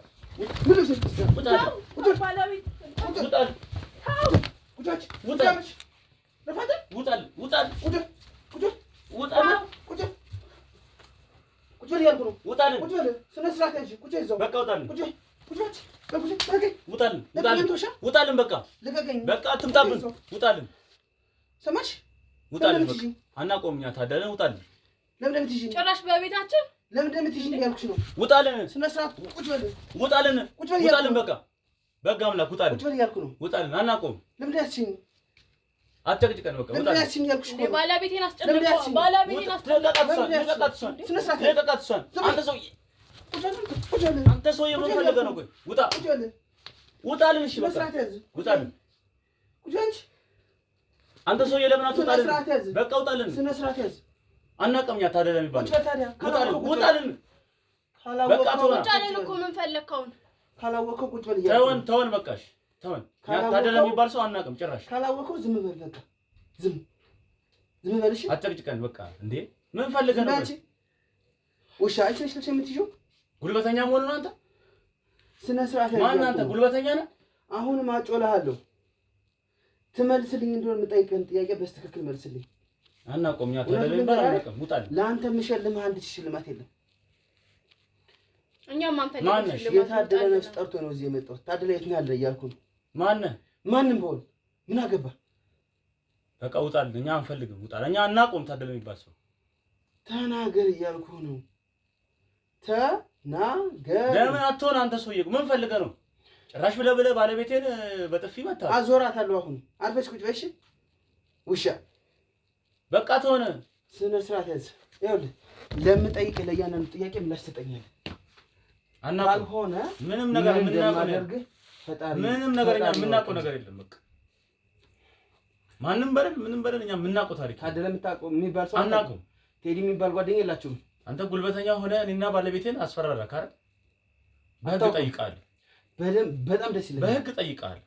ውጣልን በቃ አትምጣብን ውጣልን ሰማሽ ውጣልን በቃ አናውቀውም እኛ ታደለን ውጣልን ለምን እንደምትይዥኝ ጭራሽ በቤታችን ለምን እንደምትይዥኝ ያልኩሽ ነው ውጣልን ስነ ስርዓት ቁጭ በል ውጣልን በቃ አምላክ ውጣልን ቁጭ በል ያልኩ ነው ውጣልን አናውቀውም ለምን እንደያዝሽኝ አትጨቅጭቀን በቃ ለምን እንደያዝሽኝ ያልኩሽ ነው ባለቤቴን አስጨነቀው ባለቤቴን አንተ ሰውዬ ምን ፈልገህ ነው ቆይ ውጣልን እሺ በቃ ውጣልን አንተ ሰውዬ ለምን አትወጣልን በቃ ውጣልን ስነ ስርዓት ያዝ አናውቅም እኛ ታደለ የሚባል ውጣልን በቃ ውጣልን እኮ ምን ፈለግከውን ካላወቀው ቁጭ በል ተወን በቃሽ ተወን ታደለ የሚባል ሰው አናውቅም ጭራሽ ካላወቀው ዝም በል በቃ ዝም በልሽ አትጨቅጭቀን በቃ እንዴ ምን ፈልገህ ነው ውሻ አይተሽ ልብስ የምትይዥው ጉልበተኛ መሆን ነው አንተ ስነ ስርዓት ያዝ ማን አንተ ጉልበተኛ ነህ አሁንም አጮልሃለሁ ትመልስልኝ እንደሆነ የምጠይቅህን ጥያቄ በስትክክል መልስልኝ አናውቅም እኛ ታደለ የሚባል አናውቅም ውጣልን ለአንተ የምሸልምህ አንድ ሽልማት የለም እኛም አንፈልግም የታደለ ነፍስ ጠርቶ ነው እዚህ የመጣሁት ታደለ የት ነው ያለ እያልኩ ነው ማንም በሆን ምን አገባ በቃ ውጣልን እኛ አንፈልግም ውጣልን እኛ አናውቅም ታደለ የሚባል ሰው ተናገር እያልኩ ነው ተናገር ለምን አትሆን አንተ ሰውዬ ምን ፈልገህ ነው ጭራሽ ብለህ ባለቤቴን በጥፊ መታህ አዞራታለሁ አሁን አርፈሽ ቁጭ በይ እሺ ውሻ በቃ ተሆነ ስነ ስርዓት ያዝ ይኸውልህ ለምጠይቅህ ለእያንዳንዱ ጥያቄ ምላሽ ትሰጠኛለህ ካልሆነ ምንም ነገር የምናውቀው ነገር የለም በቃ ማንም በለን እኛ የምናውቀው ታሪክ ታደለ የምታውቀው የሚባል ሰው አናውቅም ቴዲ የሚባል ጓደኛ የላችሁም አንተ ጉልበተኛ ሆነ እኔና ባለቤቴን አስፈራራህ አይደል በህግ ጠይቃለህ በጣም ደስ ይላል በህግ ጠይቃለህ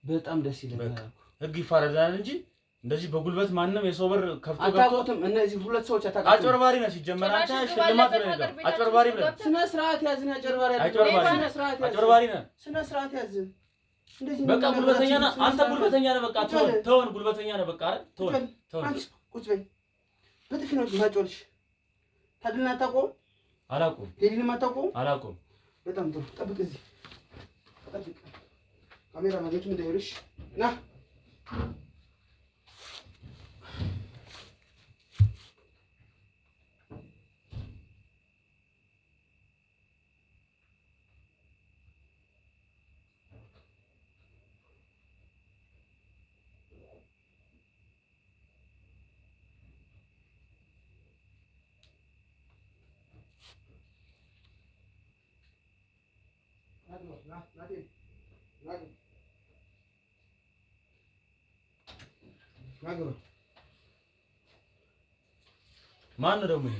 በጣም ደስ ይላል ህግ ይፋረዳል እንጂ እንደዚህ በጉልበት ማንንም የሰው በር ከፍቶ አታውቁትም። እነዚህ ሁለት ሰዎች አታውቁትም። አጭበርባሪ ነህ ሲጀመር አንተ ሽልማት ነው ያለው። አጭበርባሪ ነህ። ስነ ስርዓት ያዝ ነው። አጭበርባሪ ነህ። ስነ ስርዓት ያዝ። እንደዚህ በቃ ጉልበተኛ ነህ አንተ። ጉልበተኛ ነህ። በቃ ተወን። ጉልበተኛ ነህ። በቃ አይደል? ተወን። ቁጭ በይ። በጥፊ ነው ማጮልሽ። ታድልና አታውቀውም? አላውቀውም። ቴዲንም አታውቀውም? አላውቀውም። በጣም ጥሩ። ጠብቅ፣ እዚህ ጠብቅ። ካሜራ ማግኘት ምን እንዳይልሽ ና ማን ነው ደግሞ ይሄ?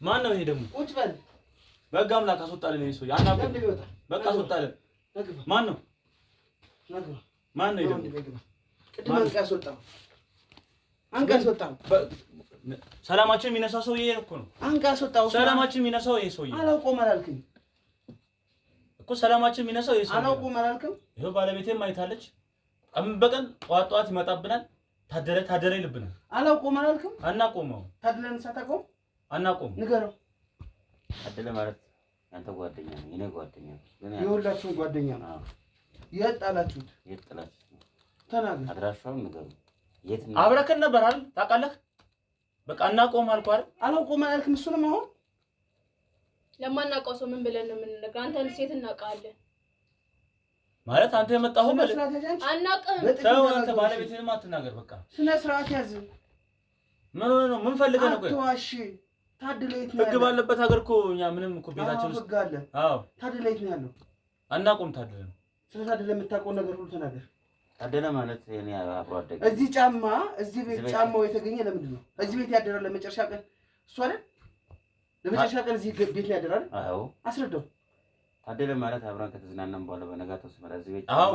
ማን ነው ይሄ ደግሞ? ቁጭ በል። በጋ አምላክ አስወጣልን። ይሄ ሰው ያናቁ። በቃ አስወጣልን። ማን ነው? ማን ነው ደግሞ? ቅድም አንቀ ያስወጣው ሰላማችን የሚነሳው ሰውዬ እኮ ነው። አንቀ ያስወጣው ሰላማችን የሚነሳው ይሄ ሰውዬ። አላውቀውም አላልክም እኮ ሰላማችን የሚነሳው ይሄ ሰውዬ። አላውቀውም አላልክም? ይሄው ባለቤቴም አይታለች። ቀን በቀን ጠዋት ይመጣብናል። ታደረ ይልብናል። አላውቀውም አላልክም? አናቆመው። ታድለን ሳታቆም አናቆም። ንገረው። ታደለ ማለት ያንተ ጓደኛ ነው፣ የኔ ጓደኛ ነው። የሁላችሁም ጓደኛ ነው። የት ጣላችሁት? የት ጣላችሁት? ተናገር። አድራሻውን ንገሩ። የት ነው? አብረከን ነበር አይደል? ታውቃለህ። በቃ አናቆም አልኩ አይደል? አላውቀውም አላልክም? እሱንም አሁን ለማናውቀው ሰው ምን ብለን ነው የምንነግረው? አንተን ሴት እናውቃለን ማለት አንተ የመጣኸው ማለት አናውቅም። ተው አንተ ባለቤትህንም አትናገር። በቃ ስነ ስርዓት ያዝ። ምን ሆነ ነው? ምን ፈልገህ ነው? ቆይ አትዋሽ። ታድለ የት ነው? ህግ ባለበት ሀገር እኮ እኛ ምንም እኮ ቤታችን ውስጥ ህግ አለ። አዎ ታድለ የት ነው ያለው? አናቆም። ታድለ ነው። ስለ ታድለ የምታውቀው ነገር ሁሉ ተናገር። ታደለ ማለት የኔ አብሮ አደገ። እዚህ ጫማ እዚህ ቤት ጫማው የተገኘ ለምንድን ነው? እዚህ ቤት ያደረው ለመጨረሻ ቀን እሱ አይደል? ለመጨረሻ ቀን እዚህ ቤት ነው ያደረው አይደል? አዎ አስረዳው። ታደለ ማለት አብረን ከተዝናናን በኋላ በነጋታው ስመራ እዚህ ቤት አዎ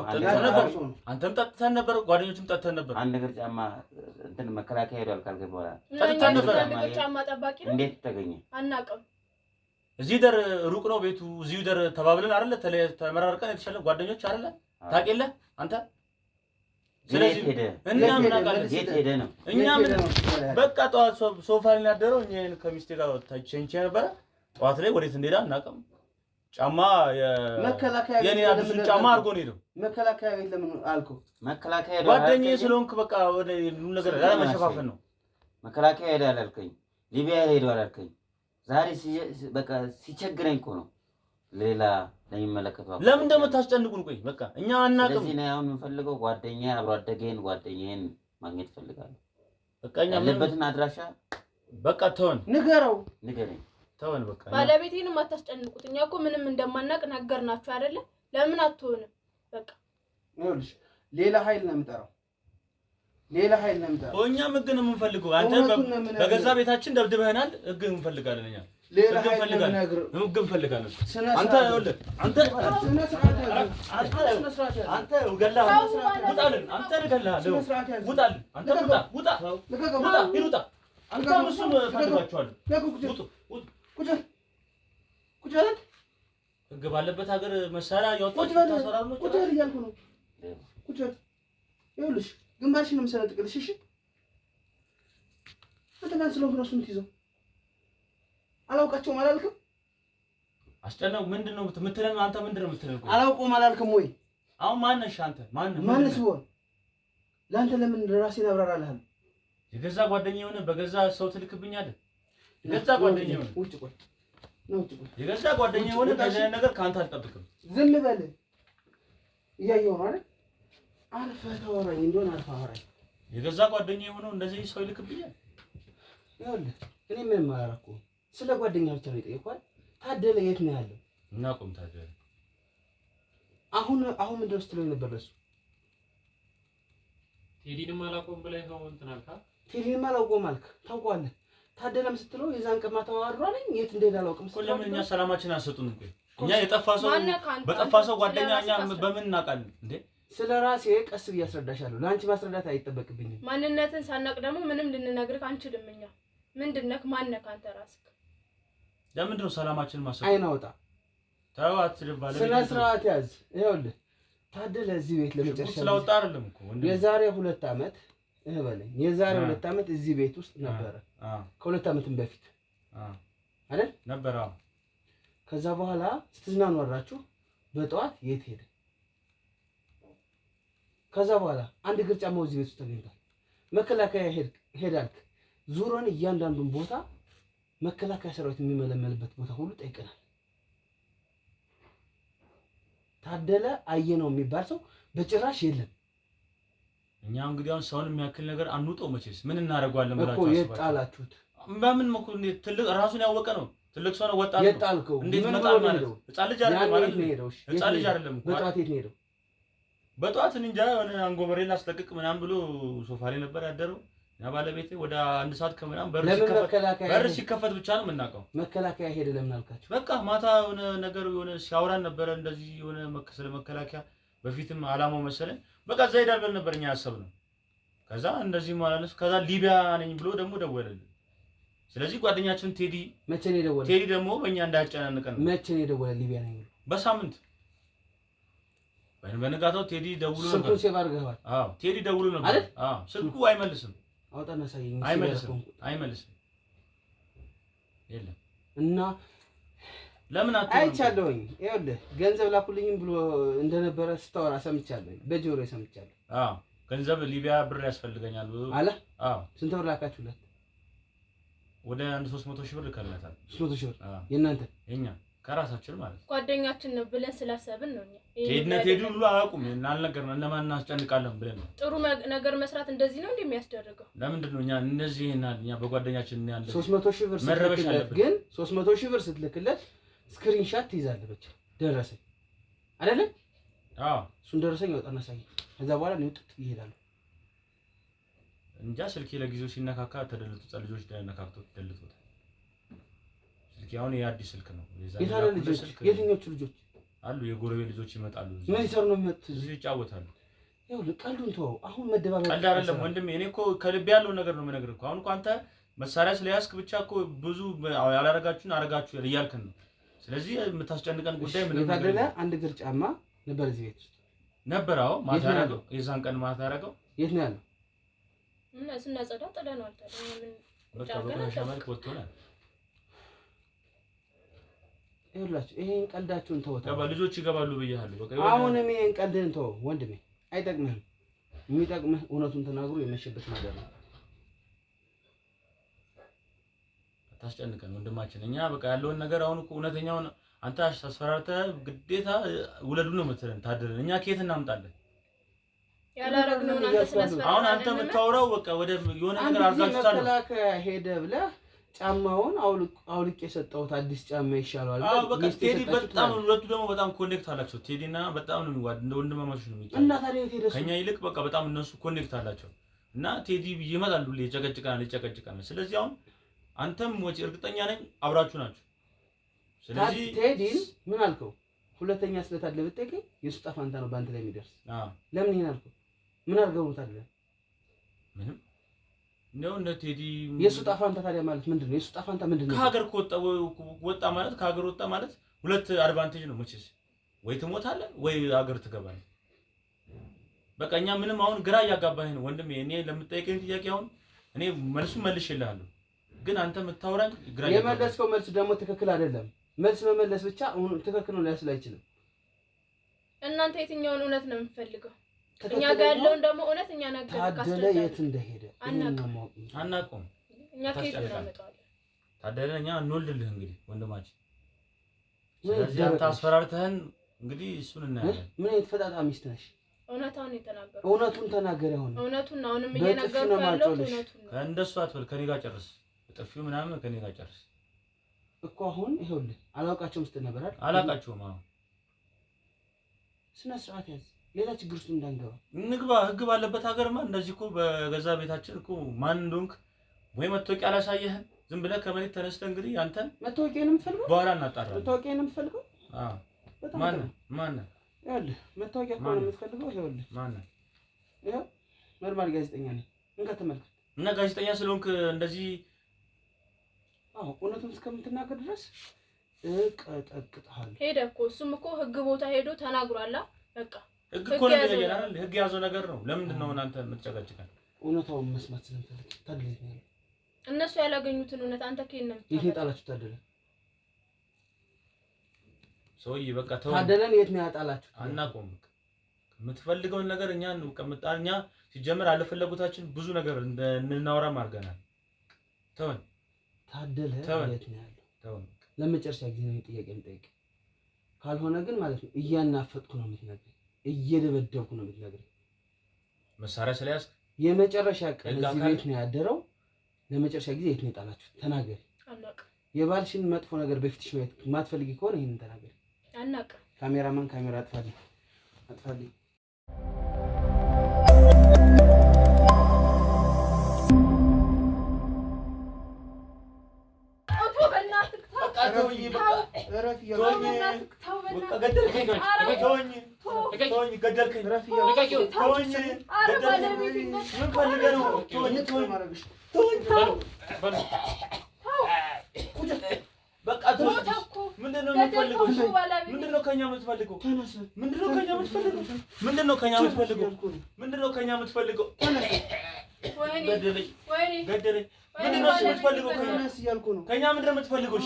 አንተም ጠጥተን ነበር፣ ጓደኞችም ጠጥተን ነበር። አንድ ነገር ጫማ እንትን መከላከያ ሄዷል ካልከኝ በኋላ ጠጥተን ነበር። ጫማ ጠባቂ ነው። እንዴት ተገኘ? አናውቅም። እዚህ ደር ሩቅ ነው ቤቱ። እዚሁ ደር ተባብለን አይደለ? ተመራርቀን የተሻለ ጓደኞች አይደለ? ታውቂለህ አንተ። ስለዚህ እና ምን አውቃለህ? የት ሄደ ነው? እኛ ምን በቃ ጠዋት ሶፋ ላይ ያደረው እኛ ከሚስቴ ጋር ተቸንቼ ነበረ። ጠዋት ላይ ወዴት እንደሄደ አናውቅም። ጫማ መከላከያ የኔ አዲሱን ጫማ አድርጎ ነው ሄደው። መከላከያ ቤት ለምን አልኩህ? መከላከያ ጓደኛዬ ስለሆንክ በቃ ወደ ሁሉ ነገር ያለመሸፋፈን ነው። መከላከያ ሄደ አላልከኝ? ሊቢያ ሄደ አላልከኝ? ዛሬ በቃ ሲቸግረኝ እኮ ነው ሌላ ለሚመለከተው። ለምን እንደምታስጨንቁን? ቆይ በቃ እኛ አናውቅም። ስለዚህ ነው አሁን የምፈልገው ጓደኛዬ አብሮ ጓደኛዬን ማግኘት ፈልጋለሁ። በቃ እኛ ያለበትን አድራሻ በቃ ተወን። ንገረኝ። ተወን በቃ። ባለቤቴንም አታስጨንቁት። እኛ እኮ ምንም እንደማናውቅ ነገርናችሁ አይደለ? ለምን አትሆንም? በቃ ይኸውልሽ ሌላ ኃይል ነው የምጠራው። እኛም ህግ ነው የምንፈልገው። አንተ በገዛ ቤታችን ደብድበህናል። ህግ እንፈልጋለን። እኛ ህግ እንፈልጋለን። አንተ ይኸውልህ አንተ እገልሃለሁ። ውጣልን። አንተ እገልሃለሁ። ውጣልን። አንተ ውጣ። አንተም እሱም እፈልጋችኋለሁ። ህግ ባለበት ሀገር መሳሪያ ያወጣችሁ ታሰራላችሁ። ቁጭ በል እያልኩ ነው። ቁጭ በል ይኸውልሽ ግንባርሽን የምሰነጥቅልሽ። እሺ አንተ ማን ስለሆንክ ነው እሱን የምትይዘው? አላውቃቸውም አላልክም? አስጨነቁ። ምንድን ነው የምትለን አንተ? ምንድን ነው የምትለን? አላውቀውም አላልክም ወይ? አሁን ማን ነሽ አንተ? ማንስ ብሆን ለአንተ ለምን ራሴን አብራራልሃለሁ? የገዛ ጓደኛዬ ሆነ በገዛ ሰው ትልክብኛለህ? የገዛ ጓደኛዬ ሆነ ውጭ ቆይ ነው ውጭ ቆይ። የገዛ ጓደኛዬ ሆነ በዚህ ነገር ካንተ አልጠብቅም። ዝም በል። እያየሁ ነው አይደል? አልፈህ ታወራኝ እንደሆነ አልፈህ አወራኝ። የገዛ ጓደኛዬ ሆኖ እንደዚህ ሰው ይልክብኛል? ይኸውልህ እኔ ምንም አላደረኩም። ስለ ጓደኛ ብቻ ነው የጠየኳት። ታደለ የት ነው ያለው? እናቁም። ታደለ አሁን ምንድን ነው ስትለኝ ነበር? ለእሱ ቴዲንም አላውቀውም ብለህ ነው እንትን አልካ? ቴዲንም አላውቀውም አልክ። ታውቀዋለህ። ታደለም ስትለው የዛን ቀን ማታ አወራኝ። የት እንደሄደ አላውቅም። ለምን እኛ ሰላማችን አሰጡን? እኛ የጠፋ ሰው በጠፋ ሰው ጓደኛ እኛ በምን እናውቃለን እንዴ? ስለ ራሴ ቀስ ብዬ አስረዳሻለሁ። ለአንቺ ማስረዳት አይጠበቅብኝም። ማንነትን ሳናቅ ደግሞ ምንም ልንነግርህ አንችልም። እኛ ምንድነህ? ማነህ አንተ ራስህ? ለምንድን ነው ሰላማችንን ማሰብ? አይናውጣ ተዋት ባለ ስነ ስርዓት ያዝ። ይኸውልህ ታደለ እዚህ ቤት ለመጨረሻ ስለወጣ አይደለም እኮ የዛሬ 2 ዓመት በለኝ። የዛሬ 2 ዓመት እዚህ ቤት ውስጥ ነበረ። ከ2 ዓመትም በፊት አይደል ነበረ። ከዛ በኋላ ስትዝናኑ አድራችሁ በጠዋት የት ሄደ? ከዛ በኋላ አንድ እግር ጫማው እዚህ ቤት ውስጥ ተገኝቷል። መከላከያ ሄዳልክ። ዙረን እያንዳንዱን ቦታ መከላከያ ሰራዊት የሚመለመልበት ቦታ ሁሉ ጠይቀናል። ታደለ አየነው የሚባል ሰው በጭራሽ የለም። እኛ እንግዲህ አሁን ሰውን የሚያክል ነገር አንውጠው መቼስ ምን እናደርገዋለን ብላችሁ እኮ የጣላችሁት በምን እኮ ትልቅ ራሱን ያወቀ ነው። ትልቅ ሰው ነው። ወጣት ነው የጣልከው። እንዴት መጣል ማለት ነው? ህፃን ልጅ አይደለም ማለት ነው። ህፃን ልጅ አይደለም እኮ። በጠዋት የት ነው ሄደው? በጠዋት እንጃ የሆነ አንጎበሬ ላስለቅቅ ምናምን ብሎ ሶፋ ላይ ነበር ያደረው። እና ባለቤቴ ወደ 1 ሰዓት ከምናምን በር ሲከፈት ብቻ ነው የምናውቀው። መከላከያ ሄደ ለምን አልካችሁ? በቃ ማታ የሆነ ነገር የሆነ ሲያወራን ነበረ እንደዚህ የሆነ ስለ መከላከያ በፊትም አላማው መሰለኝ። በቃ እዛ ሄዳል ብለን ነበር እኛ ያሰብነው። ከዛ እንደዚህ ማለት ከዛ ሊቢያ ነኝ ብሎ ደግሞ ደወለልን። ስለዚህ ጓደኛችን ቴዲ መቼ ነው የደወለው? ቴዲ ደግሞ በእኛ እንዳያጨናንቀን ነው። መቼ ነው የደወለ? ሊቢያ ነኝ ብሎ በሳምንት በነጋታው ቴዲ ደውሎ ነበር። ስልኩን ሴቭ አድርገዋል? አዎ ቴዲ ደውሎ ነበር። አዎ ስልኩ አይመልስም። አውጣና ሳይኝ አይመልስም። የለም እና ለምን አይቻለሁኝ። ይኸውልህ ገንዘብ ላኩልኝም ብሎ እንደነበረ ስታወራ ሰምቻለሁኝ። በጆሮ ሰምቻለሁ። አዎ ገንዘብ ሊቢያ ብር ያስፈልገኛል አለ። አዎ ስንት ብር ላካችሁለት? ወደ 300 ሺህ ብር ልከልናታል። 300 ሺህ ብር የእናንተ? የኛ ከራሳችን ማለት ጓደኛችን ነው ብለን ስላሰብን ነው። ቴዲ ሁሉ አያውቁም። አልነገርንም። እነማን እናስጨንቃለን ብለን ነው። ጥሩ ነገር መስራት እንደዚህ ነው እንደሚያስደርገው። ለምንድን ነው እኛ እንደዚህ እኛ በጓደኛችን ያለ 300 ሺህ ብር ስትልክለት ግን 300 ሺህ ብር ስትልክለት ስክሪንሻት ትይዛለህ ብቻ ደረሰኝ አይደለ? አዎ እሱን ደረሰኝ አውጣና ሳይ። ከዛ በኋላ ነው ጥጥ ይሄዳሉ። እንጃ ስልኬ ለጊዜው ሲነካካ ተደልቶት ልጆች ነካክቶት ተደልቶት ስልኬ አሁን የአዲስ ስልክ ነው። የታለ ልጆች? የትኞቹ ልጆች አሉ? የጎረቤት ልጆች ይመጣሉ። ምን ይሰሩ ነው የሚመጡት? እዚህ ይጫወታሉ። ያው ቀልዱን ተወው። አሁን መደባበቅ ቀልድ አይደለም ወንድሜ። እኔ እኮ ከልብ ያለው ነገር ነው የምነግርህ እኮ። አሁን እኮ አንተ መሳሪያ ስለያዝክ ብቻ እኮ ብዙ ያላረጋችሁን አረጋችሁ እያልክን ነው። ስለዚህ የምታስጨንቀን ጉዳይ ምን ነው? የታደለ አንድ እግር ጫማ ነበር እዚህ ቤት ውስጥ ነበር። አዎ ማታ ያረገው የዛን ቀን ማታ ያረገው የት ነው ያለው? እና ስናጸዳ ጥለናል። ታዲያ ምን በቃ በቃ ሻማል ወጥቶናል። ይኸውላችሁ ይሄን ቀልዳችሁን ተወው። ልጆች ይገባሉ ብያለሁ። በቃ አሁንም ይሄን ቀልድህን ተወው ወንድሜ፣ አይጠቅምህም። የሚጠቅምህ እውነቱን ተናግሮ የመሸበት ነገር ነው። አታስጨንቀን ወንድማችን። እኛ በቃ ያለውን ነገር አሁን እኮ እውነተኛውን አንተ አስፈራርተህ ግዴታ ውለዱ ነው የምትለን ታደለን። እኛ ከየት እናምጣለን? ያላረግነውን አንተ ስለስፈራራ አሁን አንተ የምታወራው በቃ ወደ የሆነ ነገር አርጋችሁታል። መከላከያ ሄደ ብለህ ጫማውን አውልቅ የሰጠሁት አዲስ ጫማ ይሻላል። አዎ በቃ ቴዲ በጣም ሁለቱ ደግሞ በጣም ኮኔክት አላቸው። ቴዲና በጣም ነው የሚዋድ እንደ ወንድማማቾች ነው የሚጫወቱት። እና ታዲያ የት ሄደህ ከኛ ይልቅ በቃ በጣም እነሱ ኮኔክት አላቸው። እና ቴዲ ይመጣል ሁሌ ይጨቀጭቀናል። ስለዚህ አሁን አንተም ወጪ እርግጠኛ ነኝ አብራችሁ ናችሁ። ስለዚህ ቴዲን ምን አልከው? ሁለተኛ ስለታለ ብትጠይቀኝ የሱ ጣፋንታ ነው ባንተ ላይ የሚደርስ። ለምን ይሄን አልከው? ምን አድርገውታል? ምንም ነው እንደ ቴዲ የሱ ጣፋንታ ታዲያ ማለት ምንድነው? የሱ ጣፋንታ ምንድነው? ከሀገር ወጣ ማለት ከሀገር ወጣ ማለት ሁለት አድቫንቴጅ ነው መቼስ። ወይ ትሞታለህ ወይ ሀገር ትገባለህ። በቃ እኛ ምንም አሁን ግራ እያጋባህ ነው ወንድሜ። እኔ ለምትጠይቀኝ ጥያቄ አሁን እኔ መልሱን መልሼልሃለሁ፣ ግን አንተ የምታወራኝ ግራ የመለስከው መልስ ደግሞ ትክክል አይደለም። መልስ መመለስ ብቻ ትክክል ነው ሊያስብል አይችልም። እናንተ የትኛውን እውነት ነው የምትፈልገው? እኛ ጋር ያለውን ደግሞ እውነት እኛ ነገር ታደለ የት እንደሄደ አናውቅም። እኛ ከየት እናመጣዋለን? ታደለ እኛ እንወልድልህ እንግዲህ ወንድማችን። ስለዚህ አንተ አስፈራርተህን እንግዲህ እሱን እናያለን። ምን አይነት ፈጣጣ ሚስት ነሽ? እውነታውን የተናገረው እውነቱን ተናገረ። አሁን እውነቱን አሁንም እየነገርኩህ ያለው እውነቱን ነው። እንደሱ አትበል። ከኔ ጋር ጨርስ። ጥፊው ምናምን ከኔ ጋር ጨርስ እኮ። አሁን ይኸውልህ አላውቃቸውም ስትል ነበር አይደል? አላውቃቸውም። አዎ ስነ ስርዓት ያዝ። ሌላ ችግር ውስጥ እንዳንገባ እንግባ። ህግ ባለበት ሀገርማ እንደዚህ እኮ በገዛ ቤታችን እኮ ማን እንደሆንክ ወይ መታወቂያ አላሳየህም። ዝም ብለህ ከመሬት ተነስተህ እንግዲህ አንተን መታወቂያንም ፈልገው በኋላ እናጣራለን። መታወቂያንም ፈልገው። ማን ይኸውልህ መታወቂያ ከሆነ የምትፈልገው ይኸውልህ ማን ነው? ይኸው መርማሪ ጋዜጠኛ ነኝ። እንካ ተመልከት። እና ጋዜጠኛ ስለሆንክ እንደዚህ እውነቱን እስከምትናገር ድረስ እቀጠቅጥሃለሁ። ሄደ እኮ እሱም እኮ ህግ ቦታ ሄዶ ተናግሯል። በቃ ህግ እኮ ነው ያለው። ህግ ያዘው ነገር ነው። ለምንድን ነው እናንተ የምትጨቀጭቀን? እውነታውን መስማት ስለምፈልግ ታደለ ነው። እነሱ ያላገኙትን እውነት አንተ ከየት የት ነው የጣላችሁ? ታደለ ሰውዬ በቃ ተው። ታደለን የት ነው ያጣላችሁ? አናውቀውም። የምትፈልገውን ነገር እኛ እንቀምጣኛ። ሲጀምር አለፈለጉታችን ብዙ ነገር እንናወራም አድርገናል። ተውን። ታደለ የት ነው ያለው? ተውን። ለመጨረሻ ጊዜ ነው ጥያቄ የምጠይቅ። ካልሆነ ግን ማለት ነው እያናፈጥኩ ነው የምትነግረኝ፣ እየደበደብኩ ነው የምትነግረኝ። መሳሪያ ስለያዝክ የመጨረሻ ቀን እዚህ ቤት ነው ያደረው። ለመጨረሻ ጊዜ የት ነው የጣላችሁት? ተናገሪ። አናውቅም። የባልሽን መጥፎ ነገር በፊትሽ ማየት ማትፈልጊ ከሆነ ይሄንን ተናገሪ። አናውቅም። ካሜራማን ካሜራ አጥፋልኝ፣ አጥፋልኝ። ምንድነው ከኛ የምትፈልገው? ምንድነው ከኛ የምትፈልገው? ገደለኝ። ምንድነው የምትፈልገው? ከኛ ምንድነው የምትፈልገው?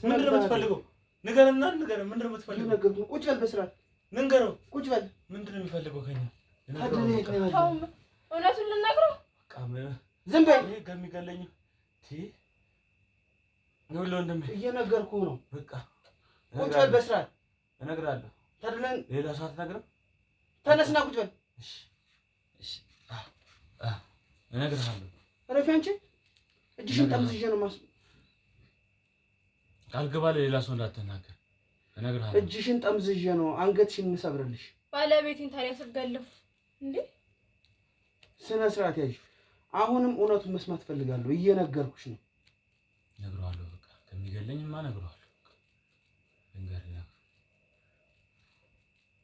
ምንድነው የምትፈልገው? ንገረና ንገረን። ምንድነው የምትፈልገው? ቁጭ በል በስርዓት ንገረው። ቁጭ በል። ምንድነው የሚፈልገው ከኛ? እውነቱን ልነግረው። ዝም በል። ይሄ ከሚገለኝ ነው ወንድሜ፣ እየነገርኩህ ነው። በቃ ቁጭ በል በስርዓት። እነግርሃለሁ። ታድለን ሌላ ሰው አትነግረም? ተነስና ቁጭ በል። እሺ እነግርሃለሁ። ረፊ አንቺ እጅሽን ጠምዝዤ ነው ማስ ቃል ግባ ለሌላ ሰው እንዳትናገር። እነግርሃለሁ። እጅሽን ጠምዝዤ ነው አንገትሽን የምሰብርልሽ። ባለቤቴን ታዲያ ስትገለው እንዴ? ስነ ስርዓት ያዥ። አሁንም እውነቱን መስማት ፈልጋለሁ። እየነገርኩሽ ነው። እነግርሃለሁ። በቃ ከሚገለኝማ እነግርሃለሁ። ልንገርህ፣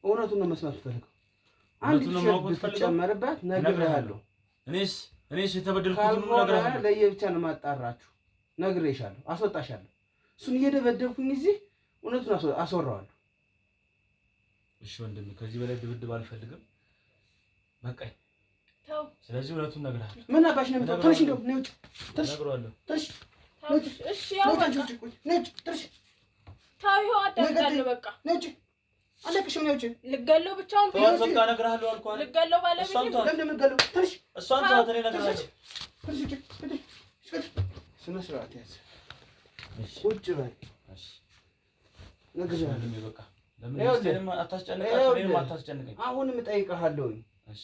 እውነቱን ነው መስማት ፈልገው። አንድ ቲሸርት ብትጨመርባት እነግርሃለሁ። እኔስ የተበደልኩት ሁሉ እነግርሃለሁ። ለየብቻ ነው ማጣራችሁ። ነግሬሻለሁ። አስወጣሻለሁ። እሱን እየደበደብኩኝ እዚህ እውነቱን አስወራዋለሁ። እሺ ወንድሜ፣ ከዚህ በላይ ድብድብ አልፈልግም። በቃኝ። ተው። ስለዚህ እውነቱን እነግርሃለሁ። ምን አባሽ ነው የምትለው? ትንሽ እንደው ነው። ትንሽ እነግርሃለሁ። ትንሽ እሺ፣ ያው በቃ ተው። ይኸው አዳምጣለሁ። በቃ ነጭ አለቅሽም ነው። ልገለው ብቻውን ተው። በቃ እነግርሃለሁ አልኩህ አይደል? ልገለው ባለቤቴ ለምን የምትገለው? ትንሽ እሷን ተዋት። እኔ እነግርሃለሁ። ስነ ስርዓት ያዝ። ቁጭ በል። እሺ ነግሬሃለሁ። በቃ ለምን እስቴንም አታስጨንቀኝ። አሁንም እጠይቅሃለሁ።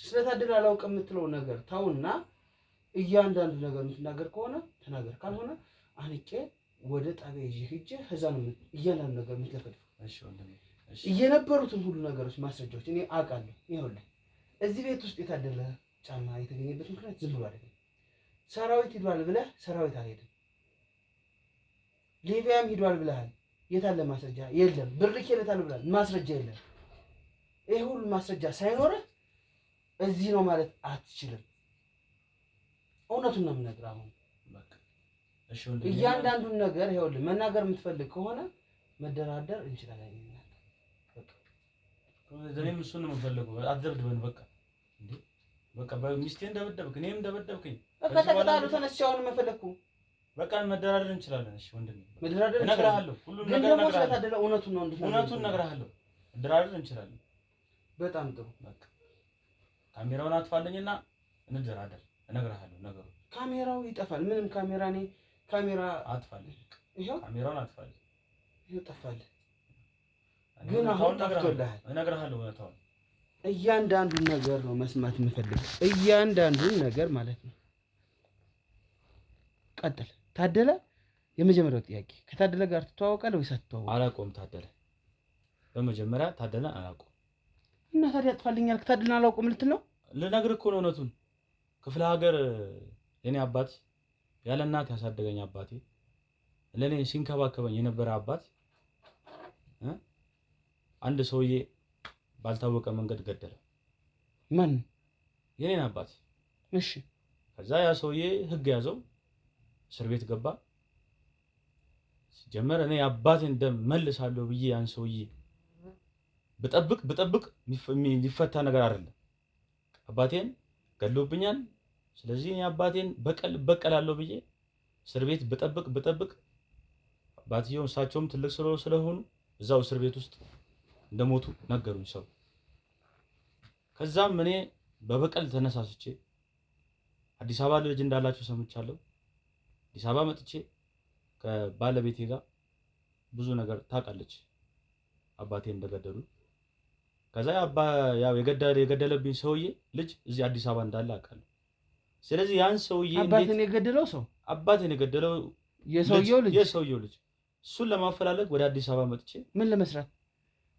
ስለታደለ አላውቅም የምትለው ነገር ተውና እያንዳንዱ ነገር የምትናገር ከሆነ ተናገር። ካልሆነ አንቄ ወደ ጣቢያ ይዤ ሂጅ። ከዛ ነው እያንዳንዱ ነገር የምትለፈልፈው። እሺ ወንድሜ፣ እሺ። የነበሩትን ሁሉ ነገሮች ማስረጃዎች እኔ አውቃለሁ። ይኸውልህ እዚህ ቤት ውስጥ የታደለ ጫማ የተገኘበት ምክንያት ዝም ብሎ አይደለም። ሰራዊት ሂዷል ብለህ ሰራዊት አልሄድም። ሊቢያም ሂዷል ብለሃል። የታለ ማስረጃ? የለም። ብር ልኬለታል ብለሃል። ማስረጃ የለም። ይሄ ሁሉ ማስረጃ ሳይኖርህ እዚህ ነው ማለት አትችልም። እውነቱን ነው የምነግርህ። አሁን በቃ እሺ ወንድሜ፣ እያንዳንዱን ነገር ይኸውልህ መናገር የምትፈልግ ከሆነ መደራደር እንችላለን። በቃ እኔም እሱን ነው የምፈልገው። አትደብድበን። በቃ እንዴ፣ በቃ በሚስቴን ደበደብክ፣ እኔም ደበደብከኝ። በቃ ተቀጣሉ። ተነስቼ አሁን መፈለኩ። በቃ መደራደር እንችላለን። እሺ ወንድሜ፣ መደራደር እነግርሃለሁ። ሁሉም ነገር እነግርሃለሁ። ስለታደለ እውነቱን ነው እውነቱን እነግርሃለሁ። መደራደር እንችላለን። በጣም ጥሩ። በቃ ካሜራውን አጥፋልኝና እንደራደር። እነግርሃለሁ ነገሩ። ካሜራው ይጠፋል። ምንም ካሜራ እኔ ካሜራ አጥፋልኝ። ይሄው ካሜራውን አጥፋልኝ። ይሄው ጠፋል። ግን አሁን ጠፍቶልሃል። እነግርሃለሁ እውነታውን። እያንዳንዱን ነገር ነው መስማት የምፈልገው። እያንዳንዱን ነገር ማለት ነው። ቀጥል። ታደለ፣ የመጀመሪያው ጥያቄ ከታደለ ጋር ትተዋወቃለህ ወይስ አትተዋወቅም? አላውቀውም። ታደለ በመጀመሪያ ታደለ አላውቀውም። እና ታዲያ አጥፋልኛል። ታደለን አላውቀውም ልትል ነው? ልነግርህ እኮ ነው እውነቱን። ክፍለ ሀገር የኔ አባት ያለ እናት ያሳደገኝ አባቴ ለኔ ሲንከባከበኝ የነበረ አባት አንድ ሰውዬ ባልታወቀ መንገድ ገደለ። ማን? የኔን አባት። እሺ። ከዛ ያ ሰውዬ ህግ ያዘው፣ እስር ቤት ገባ። ሲጀመር እኔ አባቴን ደም መልሳለሁ ብዬ ያን ሰውዬ ብጠብቅ ሊፈታ ነገር አይደለም። አባቴን ገሎብኛል። ስለዚህ እኔ አባቴን በቀላለሁ ብዬ እስር ቤት ብጠብቅ አባትየው እሳቸውም ትልቅ ስለሆኑ እዛው እስር ቤት ውስጥ እንደሞቱ ነገሩኝ ሰው። ከዛም እኔ በበቀል ተነሳስቼ አዲስ አበባ ልጅ እንዳላቸው ሰምቻለሁ። አዲስ አበባ መጥቼ ከባለቤቴ ጋር ብዙ ነገር ታውቃለች፣ አባቴ እንደገደሉ። ከዛ ያው የገደለብኝ ሰውዬ ልጅ እዚህ አዲስ አበባ እንዳለ አውቃለሁ። ስለዚህ ያን ሰውዬ አባቴን የገደለው ሰው አባቴን የገደለው የሰውየው ልጅ እሱን ለማፈላለግ ወደ አዲስ አበባ መጥቼ ምን ለመስራት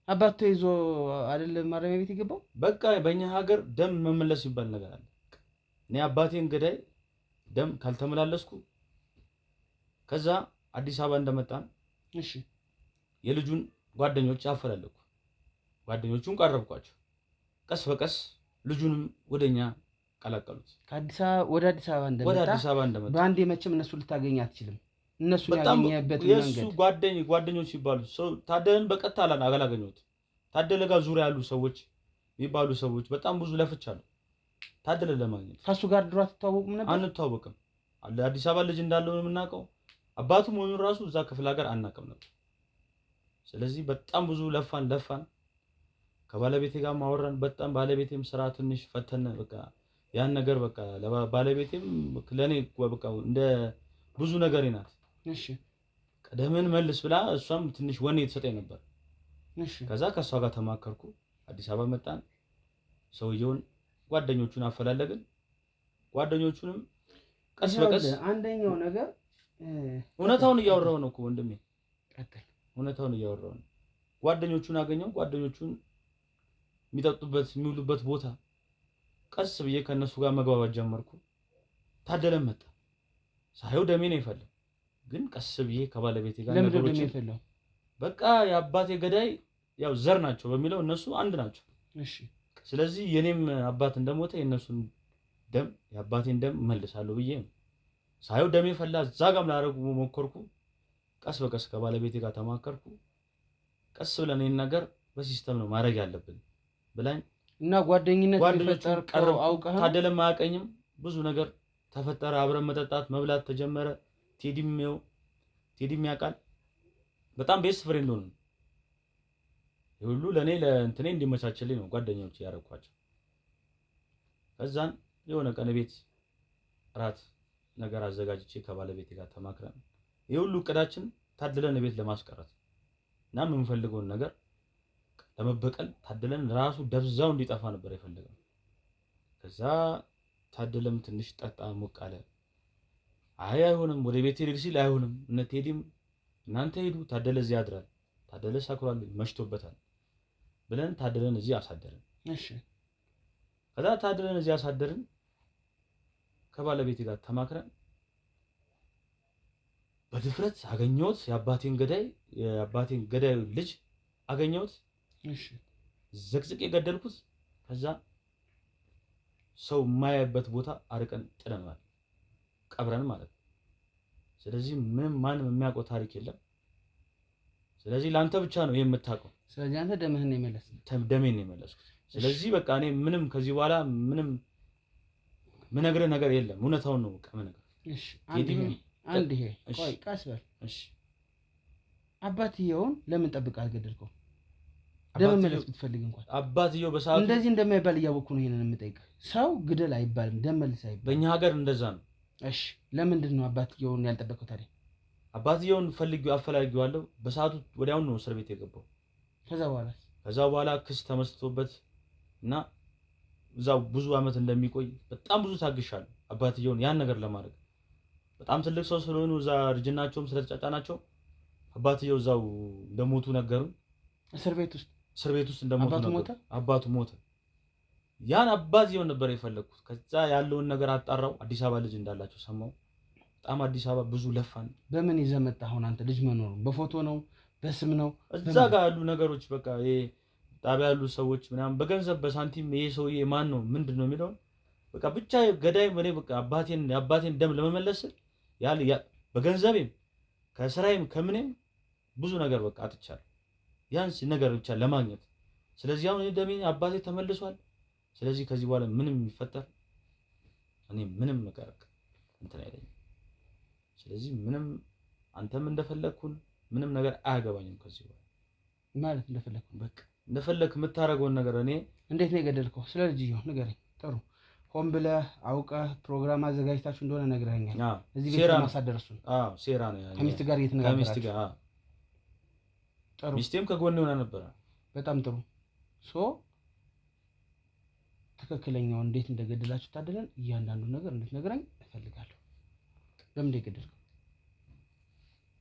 አባቱ ይዞ አይደለም ማረሚያ ቤት የገባው። በቃ በእኛ ሀገር ደም መመለስ ይባል ነገር አለ። እኔ አባቴን ገዳይ ደም ካልተመላለስኩ ከዛ አዲስ አበባ እንደመጣን እሺ የልጁን ጓደኞች አፈላለኩ። ጓደኞቹን ቀረብኳቸው። ቀስ በቀስ ልጁንም ወደኛ ቀላቀሉት። ወደ አዲስ አበባ እንደመጣ በአንዴ መቼም እነሱ ልታገኝ አትችልም። እነሱ ያገኘበት መንገድ የሱ ጓደኞች ሲባሉ ሰው ታደለን በቀጥታ አላገኘሁት። ታደለ ጋር ዙሪያ ያሉ ሰዎች የሚባሉ ሰዎች በጣም ብዙ ለፍቻለሁ ታደለ ለማግኘት። ከሱ ጋር ድሮ አትተዋወቁም ነበር? አንተዋወቅም። አዲስ አበባ ልጅ እንዳለው ነው የምናውቀው። አባቱ መሆኑን ራሱ እዛ ክፍለ ሀገር አናውቅም ነበር። ስለዚህ በጣም ብዙ ለፋን። ከባለቤቴ ጋር ማወራን። በጣም ባለቤቴም ስራ ትንሽ ፈተነ። በቃ ያን ነገር በቃ ለባለቤቴም ለኔ በቃ እንደ ብዙ ነገር ናት። እሺ ቀደምን መልስ ብላ እሷም ትንሽ ወኔ የተሰጠኝ ነበር። እሺ ከዛ ከሷ ጋር ተማከርኩ። አዲስ አበባ መጣን። ሰውየውን ጓደኞቹን አፈላለግን። ጓደኞቹንም ቀስ በቀስ አንደኛው ነገር እውነታውን እያወራው ነው እኮ ወንድሜ፣ እውነታውን እያወራው ነው። ጓደኞቹን አገኘው። ጓደኞቹን የሚጠጡበት የሚውሉበት ቦታ ቀስ ብዬ ከነሱ ጋር መግባባት ጀመርኩ። ታደለም መጣ። ሳይው ደሜ ነው ይፈልግ፣ ግን ቀስ ብዬ ከባለቤቴ ጋር ነገሮች በቃ የአባቴ ገዳይ ያው ዘር ናቸው በሚለው እነሱ አንድ ናቸው። እሺ ስለዚህ የኔም አባት እንደሞተ የነሱን ደም የአባቴን ደም መልሳለሁ ብዬ ነው ሳይው ደሜ ፈላ። እዛ ጋርም ላደርጉ ሞከርኩ። ቀስ በቀስ ከባለቤቴ ጋር ተማከርኩ። ቀስ ብለን ይሄን ነገር በሲስተም ነው ማድረግ ያለብን ብላኝ እና ጓደኝነት ይፈጠር ቀረው አውቀህ ታደለም አያውቀኝም። ብዙ ነገር ተፈጠረ። አብረን መጠጣት መብላት ተጀመረ። ቴዲም ያውቃል። በጣም ቤስት ፍሬንድ ሆነን ሁሉ ለኔ ለእንትኔ እንዲመቻችልኝ ነው ጓደኞች ያረኳቸው። ከዛን የሆነ ቀን ቤት ራት ነገር አዘጋጅቼ ከባለቤቴ ጋር ተማክረን የሁሉ እቅዳችን ታደለን ቤት ለማስቀረት እና የምንፈልገውን ነገር ለመበቀል ታደለን ራሱ ደብዛው እንዲጠፋ ነበር የፈለገው። ከዛ ታደለም ትንሽ ጠጣ ሞቅ አለ። አይሆንም ወደ ቤት ሄድ ሲል አይሆንም እነ ቴዲም እናንተ ሄዱ፣ ታደለ እዚህ ያድራል፣ ታደለ ሳክሯል፣ መሽቶበታል ብለን ታደለን እዚህ አሳደርን። እሺ ከዛ ታደለን እዚህ አሳደርን። ከባለቤቴ ጋር ተማክረን በድፍረት አገኘሁት። የአባቴን ገዳይ ልጅ አገኘሁት። እሺ ዘቅዝቄ ገደልኩት። ከዛ ሰው የማያይበት ቦታ አርቀን ጥለናል፣ ቀብረን ማለት ነው። ስለዚህ ምንም ማንም የሚያውቀው ታሪክ የለም። ስለዚህ ለአንተ ብቻ ነው የምታውቀው። ስለዚህ አንተ ደምህን ነው የመለስኩት። ደሜን ነው የመለስኩት። ስለዚህ በቃ እኔ ምንም ከዚህ በኋላ ምንም ምነግርህ ነገር የለም። እውነታውን ነው በቃ ምነግርህ። እሺ አንድ ይሄ ቆይ ቀስ በል። እሺ አባትየውን ለምን ጠብቀህ አልገደልከው? ደም መለስ ብትፈልግ እንኳን አባትየው በሰዓቱ እንደዚህ እንደማይባል እያወቅሁ ነው ይሄንን የምጠይቅህ። ሰው ግደል አይባልም፣ ደም መልስ አይባልም። በእኛ ሀገር እንደዛ ነው። እሺ ለምንድን ነው አባትየውን ያልጠበቀው ታዲያ? አባትየውን አፈላልጌዋለሁ። በሰዓቱ ወዲያውኑ ነው እስር ቤት የገባው። ከዛ በኋላ ክስ ተመስርቶበት እና እዛው ብዙ አመት እንደሚቆይ በጣም ብዙ ታግሻለሁ። አባትየውን ያን ነገር ለማድረግ በጣም ትልቅ ሰው ስለሆኑ እዛ እርጅናቸውም ስለተጫጫናቸው አባትየው እዛው እንደሞቱ ነገሩኝ። እስር ቤት ውስጥ እንደሞቱ ነገሩኝ። አባቱ ሞተ። ያን አባትየውን ነበር የፈለግኩት። ከዛ ያለውን ነገር አጣራው። አዲስ አበባ ልጅ እንዳላቸው ሰማው። በጣም አዲስ አበባ ብዙ ለፋን። በምን ይዘህ መጣህ? አሁን አንተ ልጅ መኖሩ በፎቶ ነው በስም ነው? እዛ ጋር ያሉ ነገሮች በቃ ጣቢያ ያሉ ሰዎች ምናምን በገንዘብ በሳንቲም ይሄ ሰውዬ ማን ነው ምንድን ነው የሚለውን በቃ ብቻ ገዳይ እኔ በቃ የአባቴን ደም ለመመለስ በገንዘቤም ከስራዬም ከምኔም ብዙ ነገር በቃ አጥቻለሁ። ያንስ ነገር ብቻ ለማግኘት ስለዚህ አሁን ደሜ አባቴ ተመልሷል። ስለዚህ ከዚህ በኋላ ምንም የሚፈጠር እኔ ምንም ነገር እንትን አይደለም። ስለዚህ ምንም አንተም እንደፈለግኩን ምንም ነገር አያገባኝም። ከዚህ በኋላ ማለት እንደፈለግኩን በቃ እንደፈለግ የምታደርገውን ነገር እኔ እንዴት ነው የገደልከው? ስለ ልጅየው ንገረኝ። ጥሩ ሆን ብለህ አውቀህ ፕሮግራም አዘጋጅታችሁ እንደሆነ ነግረኸኛል። እዚህ ቤት ማሳደር እሱን ሴራ ነው ያለው። ከሚስት ጋር እየተነጋገራችሁ? ከሚስት ጋር ጥሩ። ሚስቴም ከጎን ሆና ነበር። በጣም ጥሩ። ትክክለኛው እንዴት እንደገደላችሁ ታደለን እያንዳንዱ ነገር እንድትነግረኝ እፈልጋለሁ። ለምን እንደገደልከው?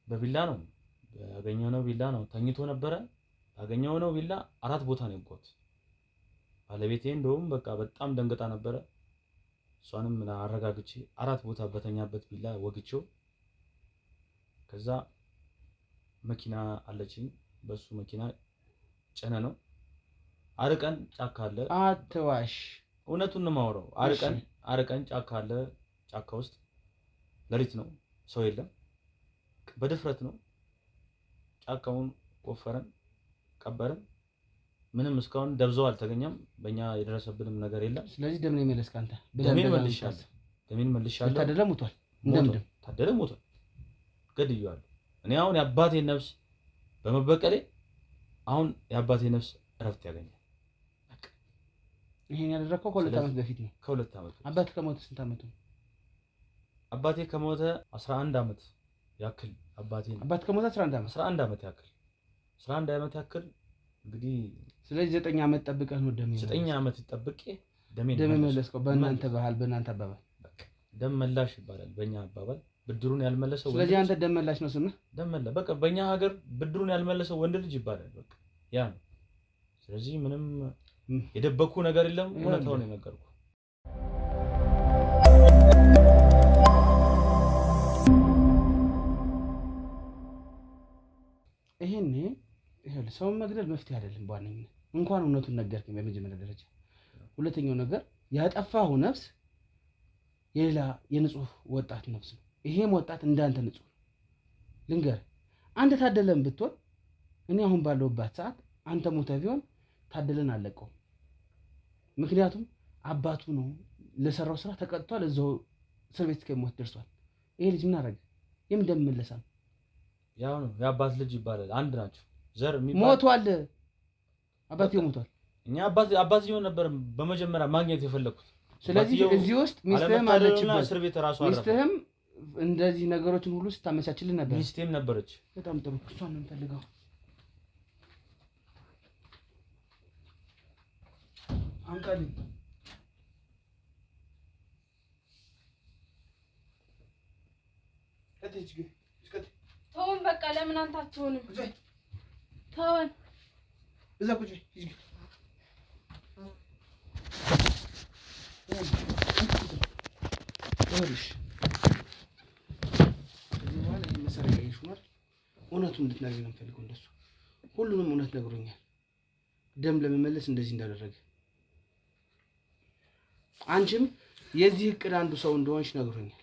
በቢላ ነው ያገኘነው። ቢላ ነው ተኝቶ ነበረ። ያገኘነው ቢላ 4 ቦታ ነው የወጋሁት። ባለቤቴ እንደውም በቃ በጣም ደንግጣ ነበረ። እሷንም አረጋግቼ 4 ቦታ በተኛበት ቢላ ወግቼው ከዛ መኪና አለችኝ። በሱ መኪና ጨነ ነው አርቀን ጫካ አለ። አትዋሽ፣ እውነቱን ነው የማወራው። አርቀን ጫካ አለ። ጫካ ውስጥ ሌሊት ነው፣ ሰው የለም። በድፍረት ነው ጫካውን ቆፈረን ቀበርን። ምንም እስካሁን ደብዛው አልተገኘም። በእኛ የደረሰብንም ነገር የለም። ስለዚህ ደምን የመለስክ አንተ? ደሜን መልሻለሁ። ታደለ ሞቷል። እንደምንም ታደለ ሞቷል። ገድዬዋለሁ። እኔ አሁን የአባቴን ነፍስ በመበቀሌ አሁን የአባቴ ነፍስ እረፍት ያገኛል። ይሄን ያደረከው ከ2 ዓመት በፊት ነው። ከ2 ዓመት። አባቴ ከሞተ ስንት ዓመቱ ነው? አባቴ ከሞተ 11 ዓመት ያክል። አባቴ ከሞተ 11 ዓመት ያክል 11 ዓመት ያክል እንግዲህ። ስለዚህ 9 ዓመት ጠብቀህ ነው ደም 9 ዓመት ጠብቄ ደም መለስከው። በእናንተ ባህል፣ በእናንተ አባባል ደም መላሽ ይባላል። በእኛ አባባል ብድሩን ያልመለሰው። ስለዚህ አንተ ደም መላሽ ነው ስምህ? ደም መላ በቃ በእኛ ሀገር ብድሩን ያልመለሰው ወንድ ልጅ ይባላል። በቃ ያ ነው። ስለዚህ ምንም የደበኩ ነገር የለም። እውነታውን የነገርኩ። ይሄኔ ሰውን መግደል መፍትሄ አይደለም በዋነኝነት። እንኳን እውነቱን ነገርከኝ በመጀመሪያ ደረጃ። ሁለተኛው ነገር ያጠፋሁ ነፍስ የሌላ የንጹህ ወጣት ነፍስ ነው። ይሄም ወጣት እንዳንተ ንጹህ ልንገር፣ አንተ ታደለን ብትሆን እኔ አሁን ባለውባት ሰዓት አንተ ሞተ ቢሆን ታደለን አለቀው። ምክንያቱም አባቱ ነው ለሰራው ስራ ተቀጥቷል። እዛው እስር ቤት እስከሞት ደርሷል። ይሄ ልጅ ምን አደረገ? የምን ደም መለሳል? ያው ነው የአባት ልጅ ይባላል። አንድ ናቸው። ዘር የሚባል ሞቷል። አባትየው ሞቷል። እኛ አባትየው ነበር በመጀመሪያ ማግኘት የፈለኩት። ስለዚህ እዚህ ውስጥ ሚስትህም አለችበት። እስር ቤት ራሱ አረፈ። ሚስትህም እንደዚህ ነገሮችን ሁሉ ስታመቻችልን ነበር። ሚስቴም ነበረች። በጣም ጥሩ። እሷን ነው የምፈልገው። አንቀልኝ ተውን በቃ። ለምን አንተ አትሆንም? ተውን። እዛ ቁጭ ይዝግ። እውነቱን እንድትነግረኝ ነው የምፈልገው። እንደሱ ሁሉንም እውነት ነግሮኛል። ደም ለመመለስ እንደዚህ እንዳደረገ አንቺም የዚህ እቅድ አንዱ ሰው እንደሆንሽ ነግሮኛል።